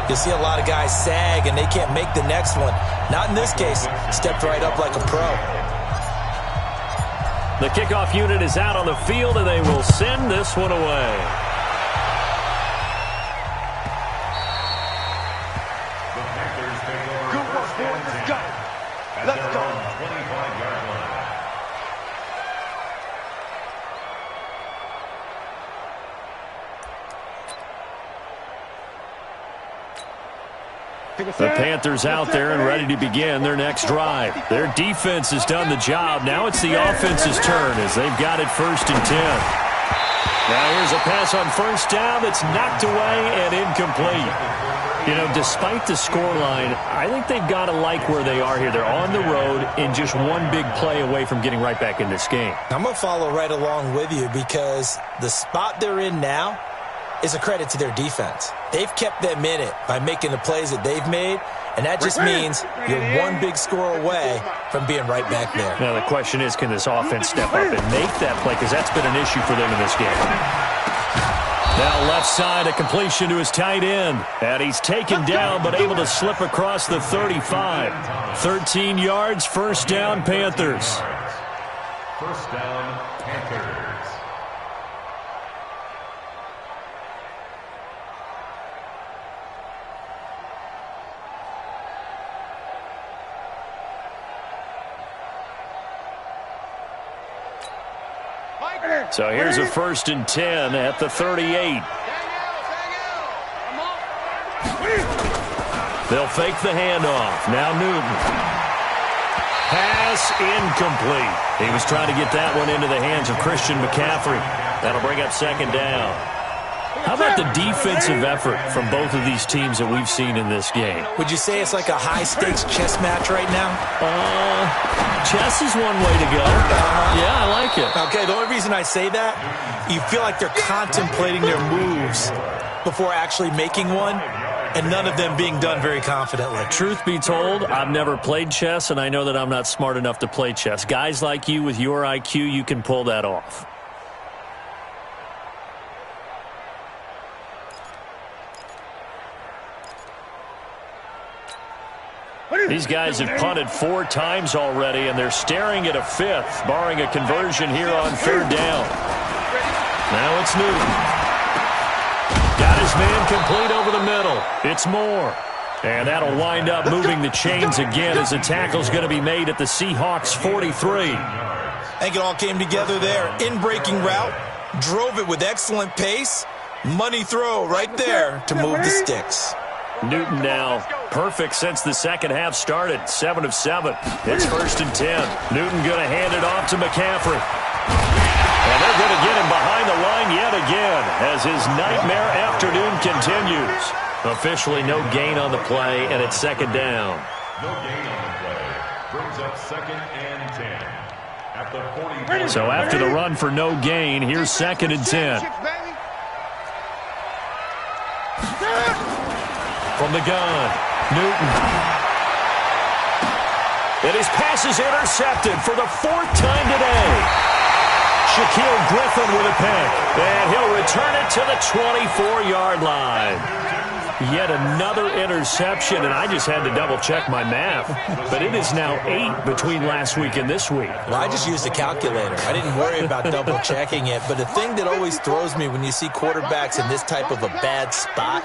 Speaker 6: you'll see a lot of guys sag and they can't make the next one. Not in this case. Stepped right up like a pro.
Speaker 3: The kickoff unit is out on the field, and they will send this one away.
Speaker 5: Good work, boys. Let's go. Let's go.
Speaker 4: 25-yard line.
Speaker 3: The Panthers out there and ready to begin their next drive. Their defense has done the job. Now it's the offense's turn as they've got it 1st and 10. Now here's a pass on 1st down that's knocked away and incomplete. You know, despite the scoreline, I think they've got to like where they are here. They're on the road and just one big play away from getting right back in this game.
Speaker 6: I'm going to follow right along with you because the spot they're in now is a credit to their defense. They've kept them in it by making the plays that they've made, and that just means you're one big score away from being right back there.
Speaker 3: Now the question is, can this offense step up and make that play? Because that's been an issue for them in this game. Now left side, a completion to his tight end. And he's taken down but able to slip across the 35. 13 yards, 1st down, Panthers.
Speaker 4: 1st down, Panthers.
Speaker 3: So here's a 1st and 10 at the 38. They'll fake the handoff. Now Newton. Pass incomplete. He was trying to get that one into the hands of Christian McCaffrey. That'll bring up 2nd down. How about the defensive effort from both of these teams that we've seen in this game?
Speaker 6: Would you say it's like a high-stakes chess match right now?
Speaker 3: Chess is one way to go. Yeah, I like it.
Speaker 6: Okay, the only reason I say that, you feel like they're contemplating their moves before actually making one, and none of them being done very confidently.
Speaker 3: Truth be told, I've never played chess, and I know that I'm not smart enough to play chess. Guys like you with your IQ, you can pull that off. These guys have punted 4 times already, and they're staring at a 5th, barring a conversion here on 3rd down. Now it's Newton. Got his man complete over the middle. It's Moore. And that'll wind up moving the chains again as the tackle's going to be made at the Seahawks 43.
Speaker 6: I think it all came together there. In-breaking route, drove it with excellent pace, Money throw right there to move the sticks.
Speaker 3: Newton now perfect since the second half started. 7 of 7. It's 1st and 10. Newton going to hand it off to McCaffrey. And they're going to get him behind the line yet again as his nightmare afternoon continues. Officially no gain on the play, and it's 2nd down.
Speaker 4: No gain on the play. Brings up 2nd and 10. At the 40.
Speaker 3: So after the run for no gain, here's 2nd and 10. From the gun, Newton. And his pass is intercepted for the 4th time today. Shaquille Griffin with a pick, and he'll return it to the 24-yard line. Yet another interception, and I just had to double-check my math. But it is now 8 between last week and this week.
Speaker 6: Well, I just used a calculator. I didn't worry about double-checking it. But the thing that always throws me when you see quarterbacks in this type of a bad spot,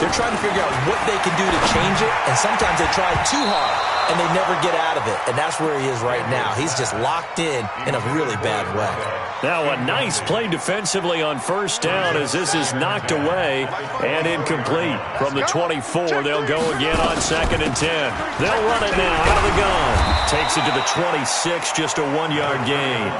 Speaker 6: they're trying to figure out what they can do to change it, and sometimes they try too hard, and they never get out of it. And that's where he is right now. He's just locked in a really bad way.
Speaker 3: Now a nice play defensively on 1st down as this is knocked away and incomplete. From the 24, they'll go again on 2nd and 10. They'll run it now out of the gun. Takes it to the 26, just a 1-yard gain.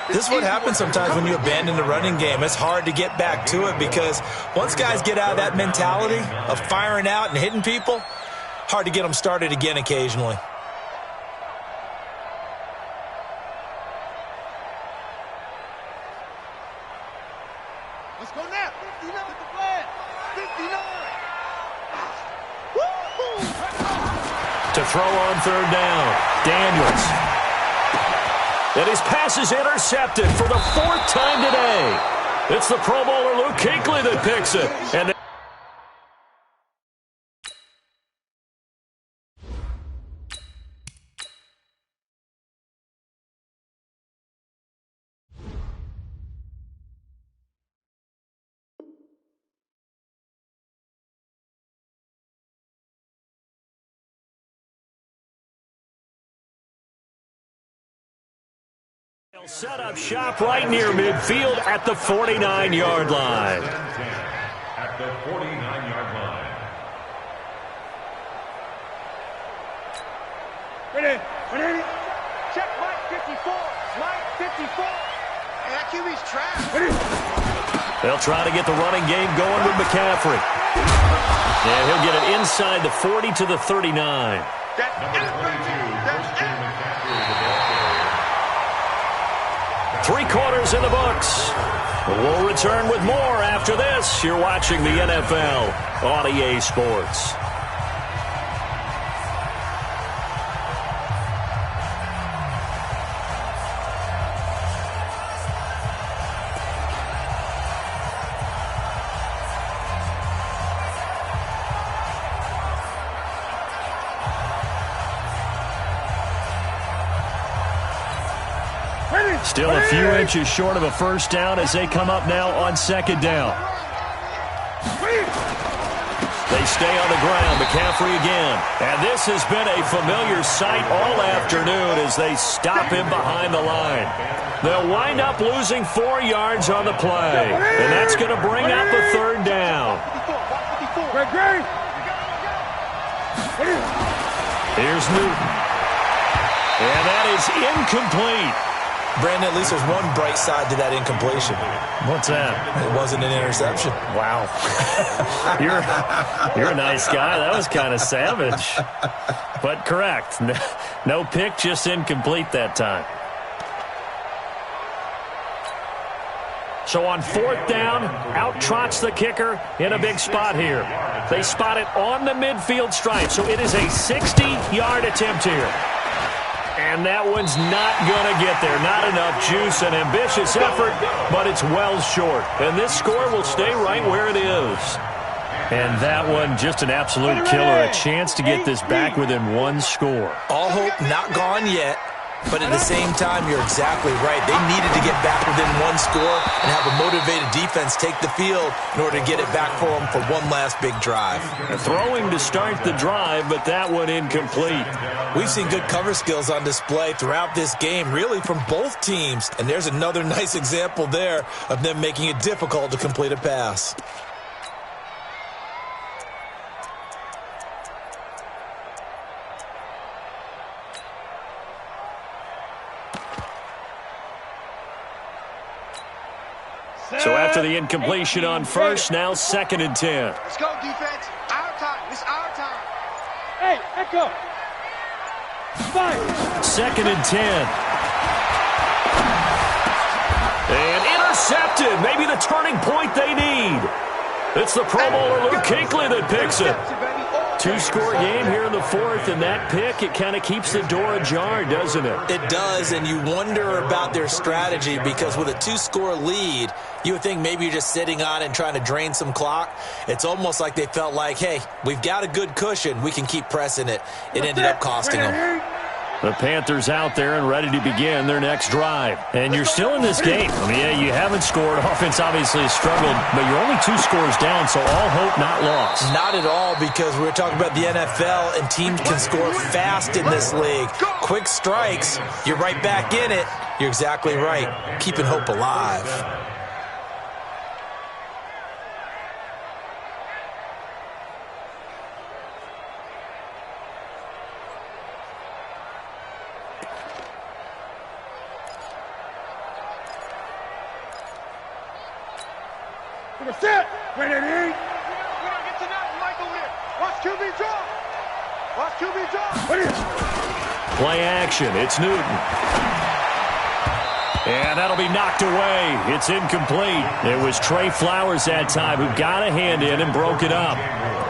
Speaker 6: This is what happens sometimes when you abandon the running game. It's hard to get back to it because once guys get out of that mentality of firing out and hitting people, hard to get them started again occasionally.
Speaker 5: Let's go now. 59 at the flag. 59.
Speaker 3: To throw on 3rd down, Daniels. And his pass is intercepted for the 4th time today. It's the Pro Bowler Luke Kuechly that picks it. And they'll set up shop right near midfield at the 49-yard line.
Speaker 4: At the 49-yard line.
Speaker 5: Ready. Ready. Check Mike 54. Mike 54. And that QB's trapped. Ready.
Speaker 3: They'll try to get the running game going with McCaffrey. And he'll get it inside the 40 to the 39.
Speaker 4: Number 22, Christian McCaffrey, the ball carrier.
Speaker 3: 3 quarters in the books. We'll return with more after this. You're watching the NFL on EA Sports. Still a few inches short of a 1st down as they come up now on 2nd down. They stay on the ground. McCaffrey again. And this has been a familiar sight all afternoon as they stop him behind the line. They'll wind up losing 4 yards on the play. And that's going to bring up a 3rd down. Here's Newton. And that is incomplete.
Speaker 6: Brandon, at least there's one bright side to that incompletion.
Speaker 3: What's that?
Speaker 6: It wasn't an interception.
Speaker 3: Wow. You're a nice guy. That was kind of savage. But correct. No pick, just incomplete that time. So on 4th down, out trots the kicker in a big spot here. They spot it on the midfield stripe, so it is a 60-yard attempt here. And that one's not going to get there. Not enough juice, an ambitious effort, but it's well short. And this score will stay right where it is. And that one, just an absolute killer. A chance to get this back within 1 score.
Speaker 6: All hope not gone yet. But at the same time, you're exactly right. They needed to get back within one score and have a motivated defense take the field in order to get it back for them for one last big drive.
Speaker 3: Throwing to start the drive, but that one incomplete.
Speaker 6: We've seen good cover skills on display throughout this game, really from both teams. And there's another nice example there of them making it difficult to complete a pass.
Speaker 3: So after the incompletion on first, now 2nd and 10.
Speaker 5: Let's go, defense. Our time. It's our time.
Speaker 7: Hey, echo.
Speaker 3: 2nd and 10. And intercepted. Maybe the turning point they need. It's the Pro Bowler Luke Kuechly that picks it. 2-score game here in the 4th, and that pick, it kind of keeps the door ajar, doesn't it?
Speaker 6: It does, and you wonder about their strategy because with a 2-score lead, you would think maybe you're just sitting on it and trying to drain some clock. It's almost like they felt like, hey, we've got a good cushion. We can keep pressing it. It ended up costing them.
Speaker 3: The Panthers out there and ready to begin their next drive. And you're still in this game. I mean, yeah, you haven't scored. Offense obviously has struggled, but you're only 2 scores down, so all hope not lost.
Speaker 6: Not at all, because we're talking about the NFL, and teams can score fast in this league. Quick strikes, you're right back in it. You're exactly right. Keeping hope alive.
Speaker 7: Set. Ready.
Speaker 5: We don't get to nothing, Michael here. Watch QB draw. Watch QB draw.
Speaker 3: Play action. It's Newton. And that'll be knocked away. It's incomplete. It was Trey Flowers that time who got a hand in and broke it up.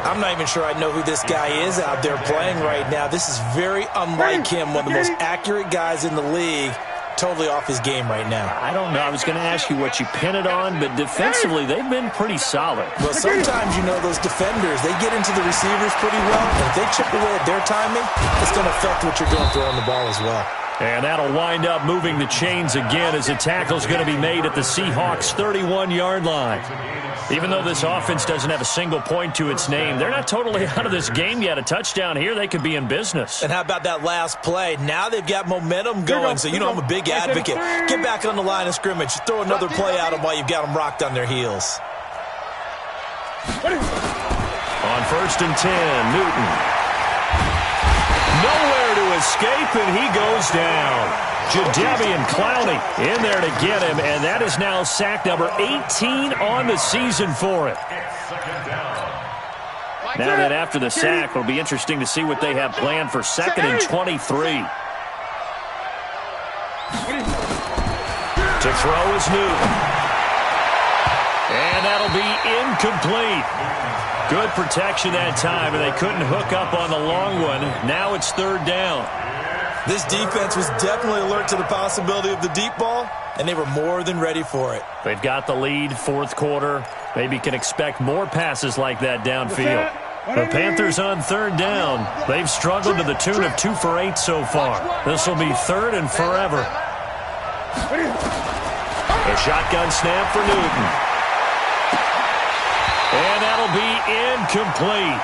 Speaker 6: I'm not even sure I know who this guy is out there playing right now. This is very unlike him, one of the most accurate guys in the league. Totally off his game right now.
Speaker 3: I don't know. I was going to ask you what you pin it on, but defensively, they've been pretty solid.
Speaker 6: Well, sometimes, you know, those defenders, they get into the receivers pretty well, and if they chip away at their timing, it's going to affect what you're doing throwing the ball as well.
Speaker 3: And that'll wind up moving the chains again as a tackle's going to be made at the Seahawks' 31-yard line. Even though this offense doesn't have a single point to its name, they're not totally out of this game yet. A touchdown here, they could be in business.
Speaker 6: And how about that last play? Now they've got momentum going, so you know I'm a big advocate. Get back on the line of scrimmage. Throw another play at them while you've got them rocked on their heels.
Speaker 3: On 1st and 10, Newton. Nowhere to escape, and he goes down. Jadeveon Clowney in there to get him, and that is now sack number 18 on the season for it. Now that after the sack, it'll be interesting to see what they have planned for 2nd and 23. To throw is Newton. And that'll be incomplete. Good protection that time, and they couldn't hook up on the long one. Now it's 3rd down.
Speaker 6: This defense was definitely alert to the possibility of the deep ball, and they were more than ready for it.
Speaker 3: They've got the lead, 4th quarter. Maybe can expect more passes like that downfield. The Panthers on 3rd down. They've struggled to the tune of 2 for 8 so far. This will be 3rd and forever. A shotgun snap for Newton. And that'll be incomplete.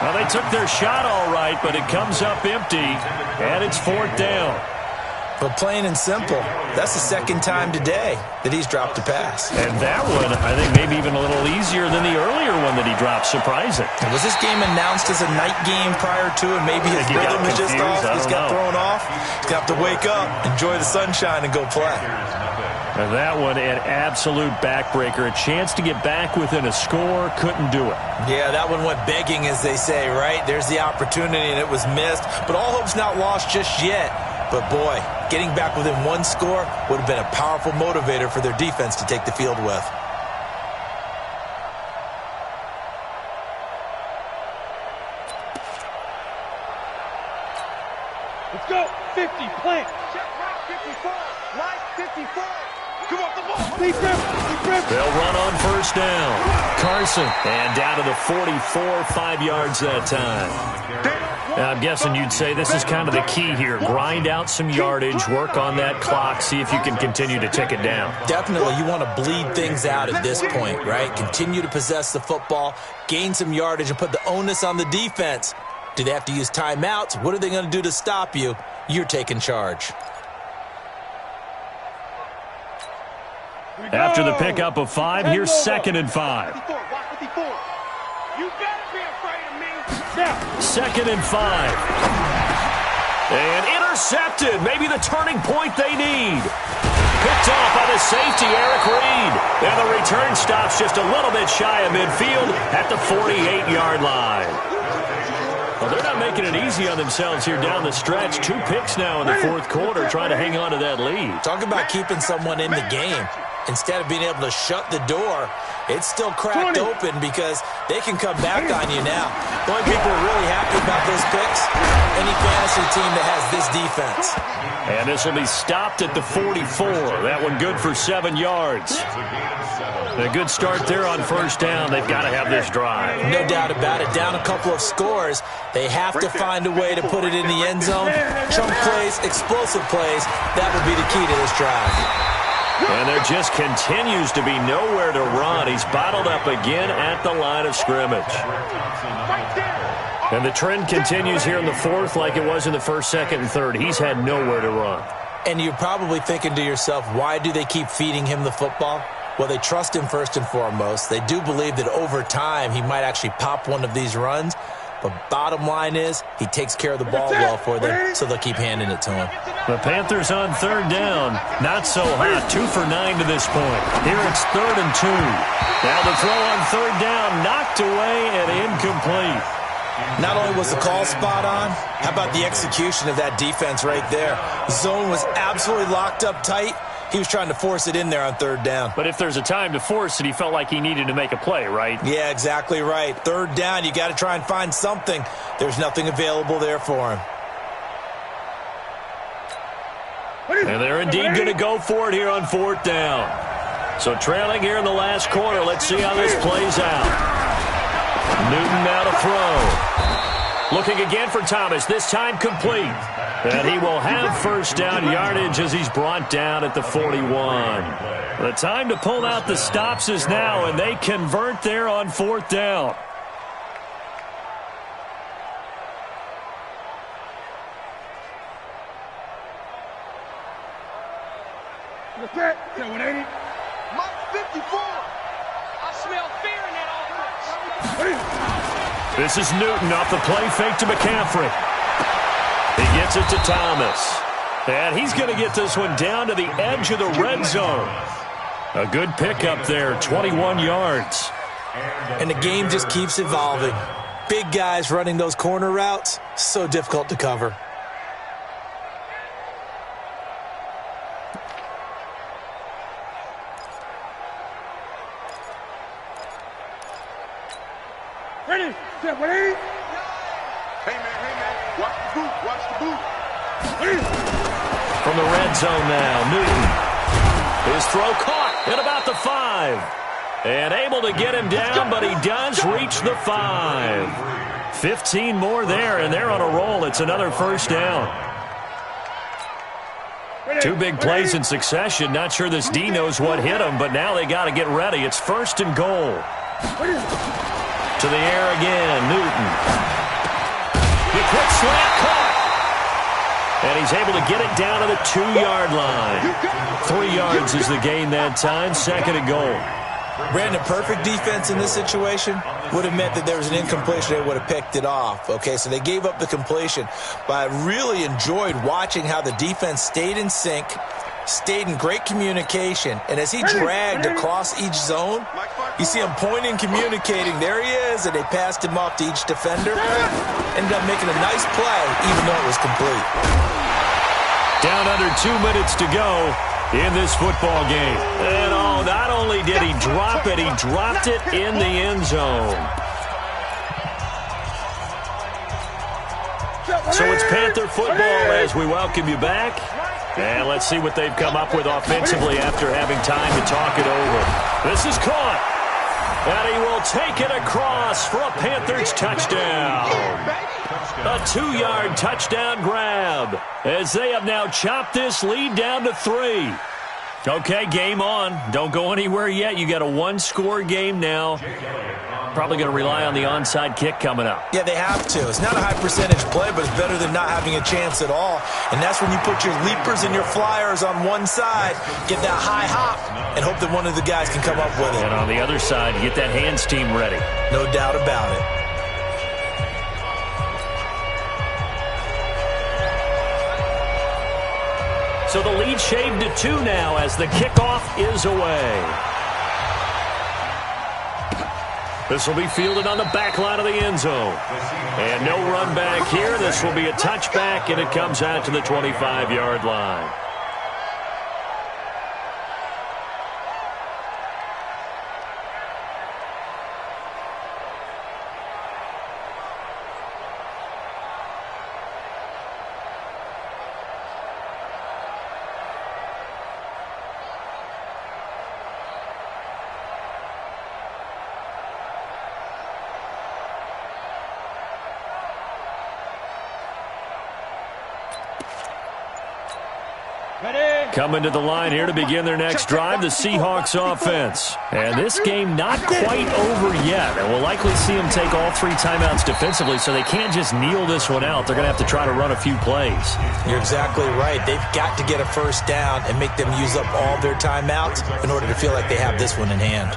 Speaker 3: Well, they took their shot all right, but it comes up empty, and it's 4th down.
Speaker 6: But plain and simple, that's the 2nd time today that he's dropped a pass.
Speaker 3: And that one, I think, maybe even a little easier than the earlier one that he dropped. Surprising.
Speaker 6: Was this game announced as a night game prior to it? Maybe his rhythm is just off. He's got thrown off. He's got to wake up, enjoy the sunshine, and go play.
Speaker 3: And that one, an absolute backbreaker. A chance to get back within a score, couldn't do it.
Speaker 6: Yeah, that one went begging, as they say, right? There's the opportunity, and it was missed. But all hope's not lost just yet. But, boy, getting back within 1 score would have been a powerful motivator for their defense to take the field with.
Speaker 7: Let's go. 50, plant.
Speaker 5: Check right 54. Right 54. Come on, the ball.
Speaker 7: Deep rip.
Speaker 3: They'll run on 1st down. Carson, and down to the 44, 5 yards that time. I'm guessing you'd say this is kind of the key here. Grind out some yardage, work on that clock, see if you can continue to tick it down.
Speaker 6: Definitely, you want to bleed things out at this point, right? Continue to possess the football, gain some yardage, and put the onus on the defense. Do they have to use timeouts? What are they going to do to stop you? You're taking charge.
Speaker 3: After the pickup of 5, here's 2nd and 5.
Speaker 5: You better be afraid of me.
Speaker 3: 2nd and 5. And intercepted. Maybe the turning point they need. Picked off by the safety, Eric Reed. And the return stops just a little bit shy of midfield at the 48-yard line. Well, they're not making it easy on themselves here down the stretch. 2 picks now in the 4th quarter, trying to hang on to that lead.
Speaker 6: Talk about keeping someone in the game. Instead of being able to shut the door, it's still cracked open because they can come back on you now. The only people who are really happy about those picks, any fantasy team that has this defense.
Speaker 3: And this will be stopped at the 44. That one good for 7 yards. A good start there on 1st down. They've got to have this drive.
Speaker 6: No doubt about it. Down a couple of scores. They have to find a way to put it in the end zone. Chunk plays, explosive plays. That will be the key to this drive.
Speaker 3: And there just continues to be nowhere to run. He's bottled up again at the line of scrimmage. And the trend continues here in the 4th like it was in the 1st, 2nd, and 3rd. He's had nowhere to run.
Speaker 6: And you're probably thinking to yourself, why do they keep feeding him the football? Well, they trust him first and foremost. They do believe that over time he might actually pop one of these runs. But bottom line is, he takes care of the ball well for them, so they'll keep handing it to him.
Speaker 3: The Panthers on 3rd down. Not so hot. 2 for 9 to this point. Here it's 3rd and 2. Now the throw on 3rd down, knocked away and incomplete.
Speaker 6: Not only was the call spot on, how about the execution of that defense right there? The zone was absolutely locked up tight. He was trying to force it in there on 3rd down.
Speaker 3: But if there's a time to force it, he felt like he needed to make a play, right?
Speaker 6: Yeah, exactly right. 3rd down, you got to try and find something. There's nothing available there for him.
Speaker 3: And they're indeed going to go for it here on 4th down. So trailing here in the last quarter. Let's see how this plays out. Newton now to throw. Looking again for Thomas, this time complete. And he will have 1st down yardage as he's brought down at the 41. The time to pull out the stops is now, and they convert there on 4th down.
Speaker 5: Mike 54. I smell fear in that offense.
Speaker 3: This is Newton off the play fake to McCaffrey. He gets it to Thomas. And he's going to get this one down to the edge of the red zone. A good pickup there, 21 yards.
Speaker 6: And the game just keeps evolving. Big guys running those corner routes, so difficult to cover.
Speaker 7: Ready, set, ready.
Speaker 5: Hey, man, watch the boot, watch the boot.
Speaker 3: From the red zone now, Newton. His throw caught at about the 5. And able to get him down, but he does reach the 5. 15 more there, and they're on a roll. It's another 1st down. 2 big plays in succession. Not sure this D knows what hit him, but now they got to get ready. It's 1st and goal. To the air again, Newton. The quick slant caught. And he's able to get it down to the 2-yard line. 3 yards is the gain that time. 2nd and goal.
Speaker 6: Brandon, perfect defense in this situation would have meant that there was an incompletion. They would have picked it off. Okay, so they gave up the completion. But I really enjoyed watching how the defense stayed in sync, stayed in great communication. And as he dragged across each zone, you see him pointing, communicating. There he is, and they passed him off to each defender. Ended up making a nice play, even though it was complete.
Speaker 3: Down under 2 minutes to go in this football game. And not only did he drop it, he dropped it in the end zone. So it's Panther football as we welcome you back. And let's see what they've come up with offensively after having time to talk it over. This is caught. And he will take it across for a Panthers touchdown. A 2-yard touchdown grab as they have now chopped this lead down to 3. Okay, game on. Don't go anywhere yet. You got a 1-score game now. Probably going to rely on the onside kick coming up.
Speaker 6: Yeah, they have to. It's not a high-percentage play, but it's better than not having a chance at all. And that's when you put your leapers and your flyers on one side, get that high hop, and hope that one of the guys can come up with it.
Speaker 3: And on the other side, you get that hands team ready.
Speaker 6: No doubt about it.
Speaker 3: So the lead shaved to 2 now as the kickoff is away. This will be fielded on the back line of the end zone. And no run back here. This will be a touchback, and it comes out to the 25-yard line. Coming to the line here to begin their next drive, the Seahawks offense. And this game not quite over yet. And we'll likely see them take all 3 timeouts defensively, so they can't just kneel this one out. They're going to have to try to run a few plays.
Speaker 6: You're exactly right. They've got to get a first down and make them use up all their timeouts in order to feel like they have this one in hand.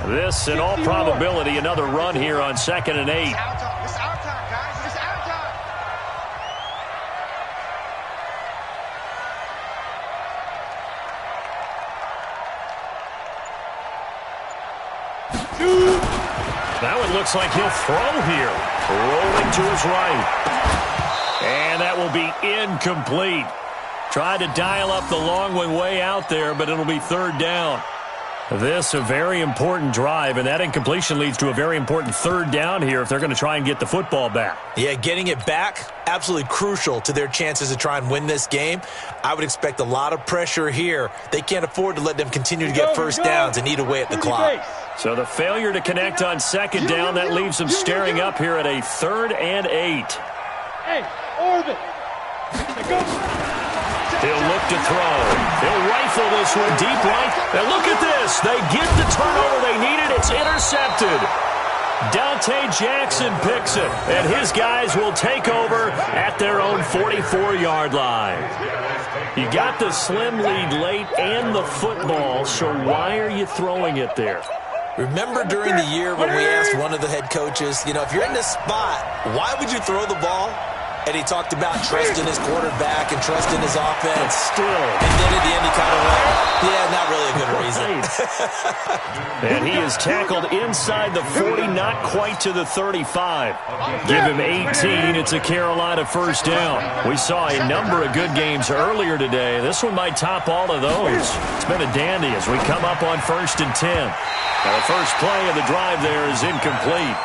Speaker 3: This, in all probability, another run here on 2nd and 8.
Speaker 5: It's our time, guys. It's our time.
Speaker 3: Now it looks like he'll throw here. Rolling to his right. And that will be incomplete. Tried to dial up the long one way out there, but it'll be 3rd down. This a very important drive, and that incompletion leads to a very important 3rd down here if they're going to try and get the football back.
Speaker 6: Yeah, getting it back, absolutely crucial to their chances to try and win this game. I would expect a lot of pressure here. They can't afford to let them continue to get first downs and eat away at the clock.
Speaker 3: So the failure to connect on 2nd down, that leaves them staring up here at a 3rd and 8.
Speaker 7: Hey, Orbit. Go.
Speaker 3: He'll look to throw. He'll rifle this one deep right. And look at this. They get the turnover they needed. It's intercepted. Dante Jackson picks it. And his guys will take over at their own 44-yard line. You got the slim lead late and the football, so why are you throwing it there?
Speaker 6: Remember during the year when we asked one of the head coaches, if you're in this spot, why would you throw the ball? And he talked about trusting his quarterback and trusting his offense.
Speaker 3: Still.
Speaker 6: And then at the end he kind of went, yeah, not really a good reason.
Speaker 3: And he is tackled inside the 40, not quite to the 35. Give him 18. It's a Carolina first down. We saw a number of good games earlier today. This one might top all of those. It's been a dandy as we come up on 1st and 10. Now the first play of the drive there is incomplete.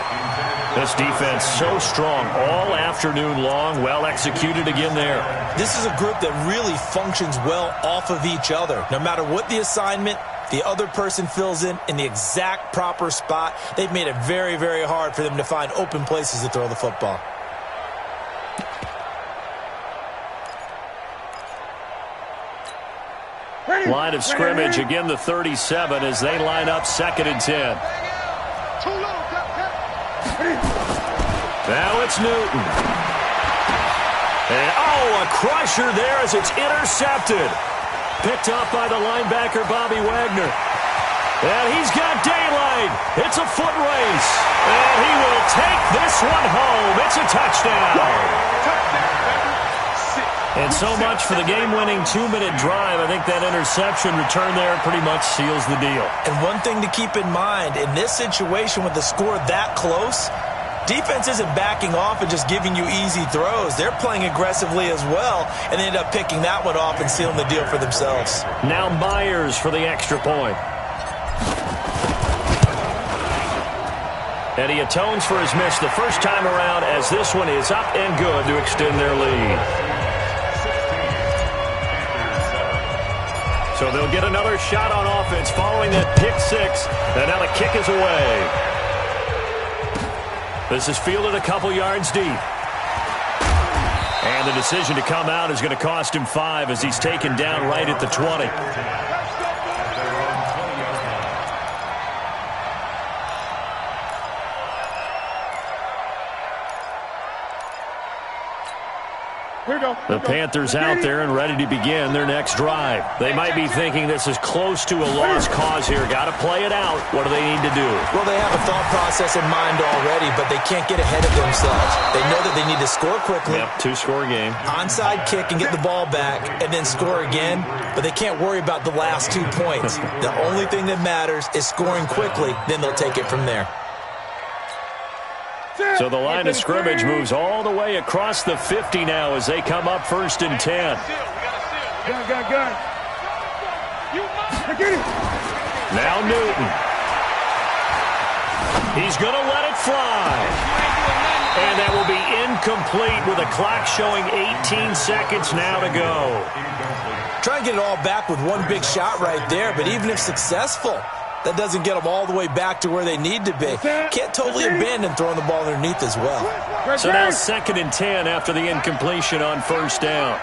Speaker 3: This defense so strong all afternoon long, well executed again there.
Speaker 6: This is a group that really functions well off of each other. No matter what the assignment, the other person fills in the exact proper spot. They've made it very, very hard for them to find open places to throw the football.
Speaker 3: Line of scrimmage, again the 37 as they line up 2nd and 10. Now it's Newton. And, a crusher there as it's intercepted. Picked up by the linebacker, Bobby Wagner. And he's got daylight. It's a foot race. And he will take this one home. It's a touchdown. And so much for the game-winning 2-minute drive. I think that interception return there pretty much seals the deal.
Speaker 6: And one thing to keep in mind, in this situation with the score that close, defense isn't backing off and just giving you easy throws. They're playing aggressively as well, and they end up picking that one off and sealing the deal for themselves.
Speaker 3: Now Myers for the extra point. And he atones for his miss the first time around as this one is up and good to extend their lead. So they'll get another shot on offense following that pick six. And now the kick is away. This is fielded a couple yards deep. And the decision to come out is going to cost him 5 as he's taken down right at the 20. The Panthers out there and ready to begin their next drive. They might be thinking this is close to a lost cause here. Got to play it out. What do they need to do?
Speaker 6: Well, they have a thought process in mind already, but they can't get ahead of themselves. They know that they need to score quickly.
Speaker 3: Yep, 2-score game.
Speaker 6: Onside kick and get the ball back and then score again, but they can't worry about the last 2 points. The only thing that matters is scoring quickly, then they'll take it from there.
Speaker 3: So the line of scrimmage moves all the way across the 50 now as they come up 1st and 10. Now Newton. He's going to let it fly. And that will be incomplete with a clock showing 18 seconds now to go.
Speaker 6: Try and get it all back with one big shot right there, but even if successful, that doesn't get them all the way back to where they need to be. Can't totally abandon throwing the ball underneath as well.
Speaker 3: So now 2nd and 10 after the incompletion on 1st down.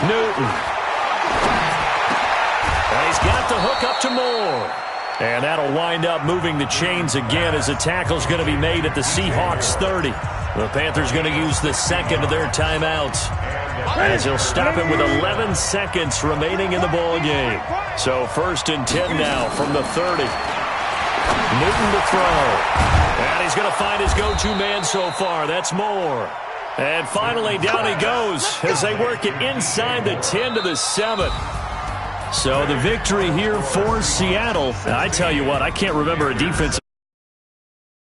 Speaker 3: Newton. And he's got the hook up to Moore. And that'll wind up moving the chains again as the tackle's going to be made at the Seahawks 30. The Panthers going to use the second of their timeouts as he'll stop it with 11 seconds remaining in the ball game. So 1st and 10 now from the 30. Newton to throw. And he's going to find his go-to man so far. That's Moore. And finally down he goes as they work it inside the 10 to the 7. So the victory here for Seattle. I tell you what, I can't remember a defense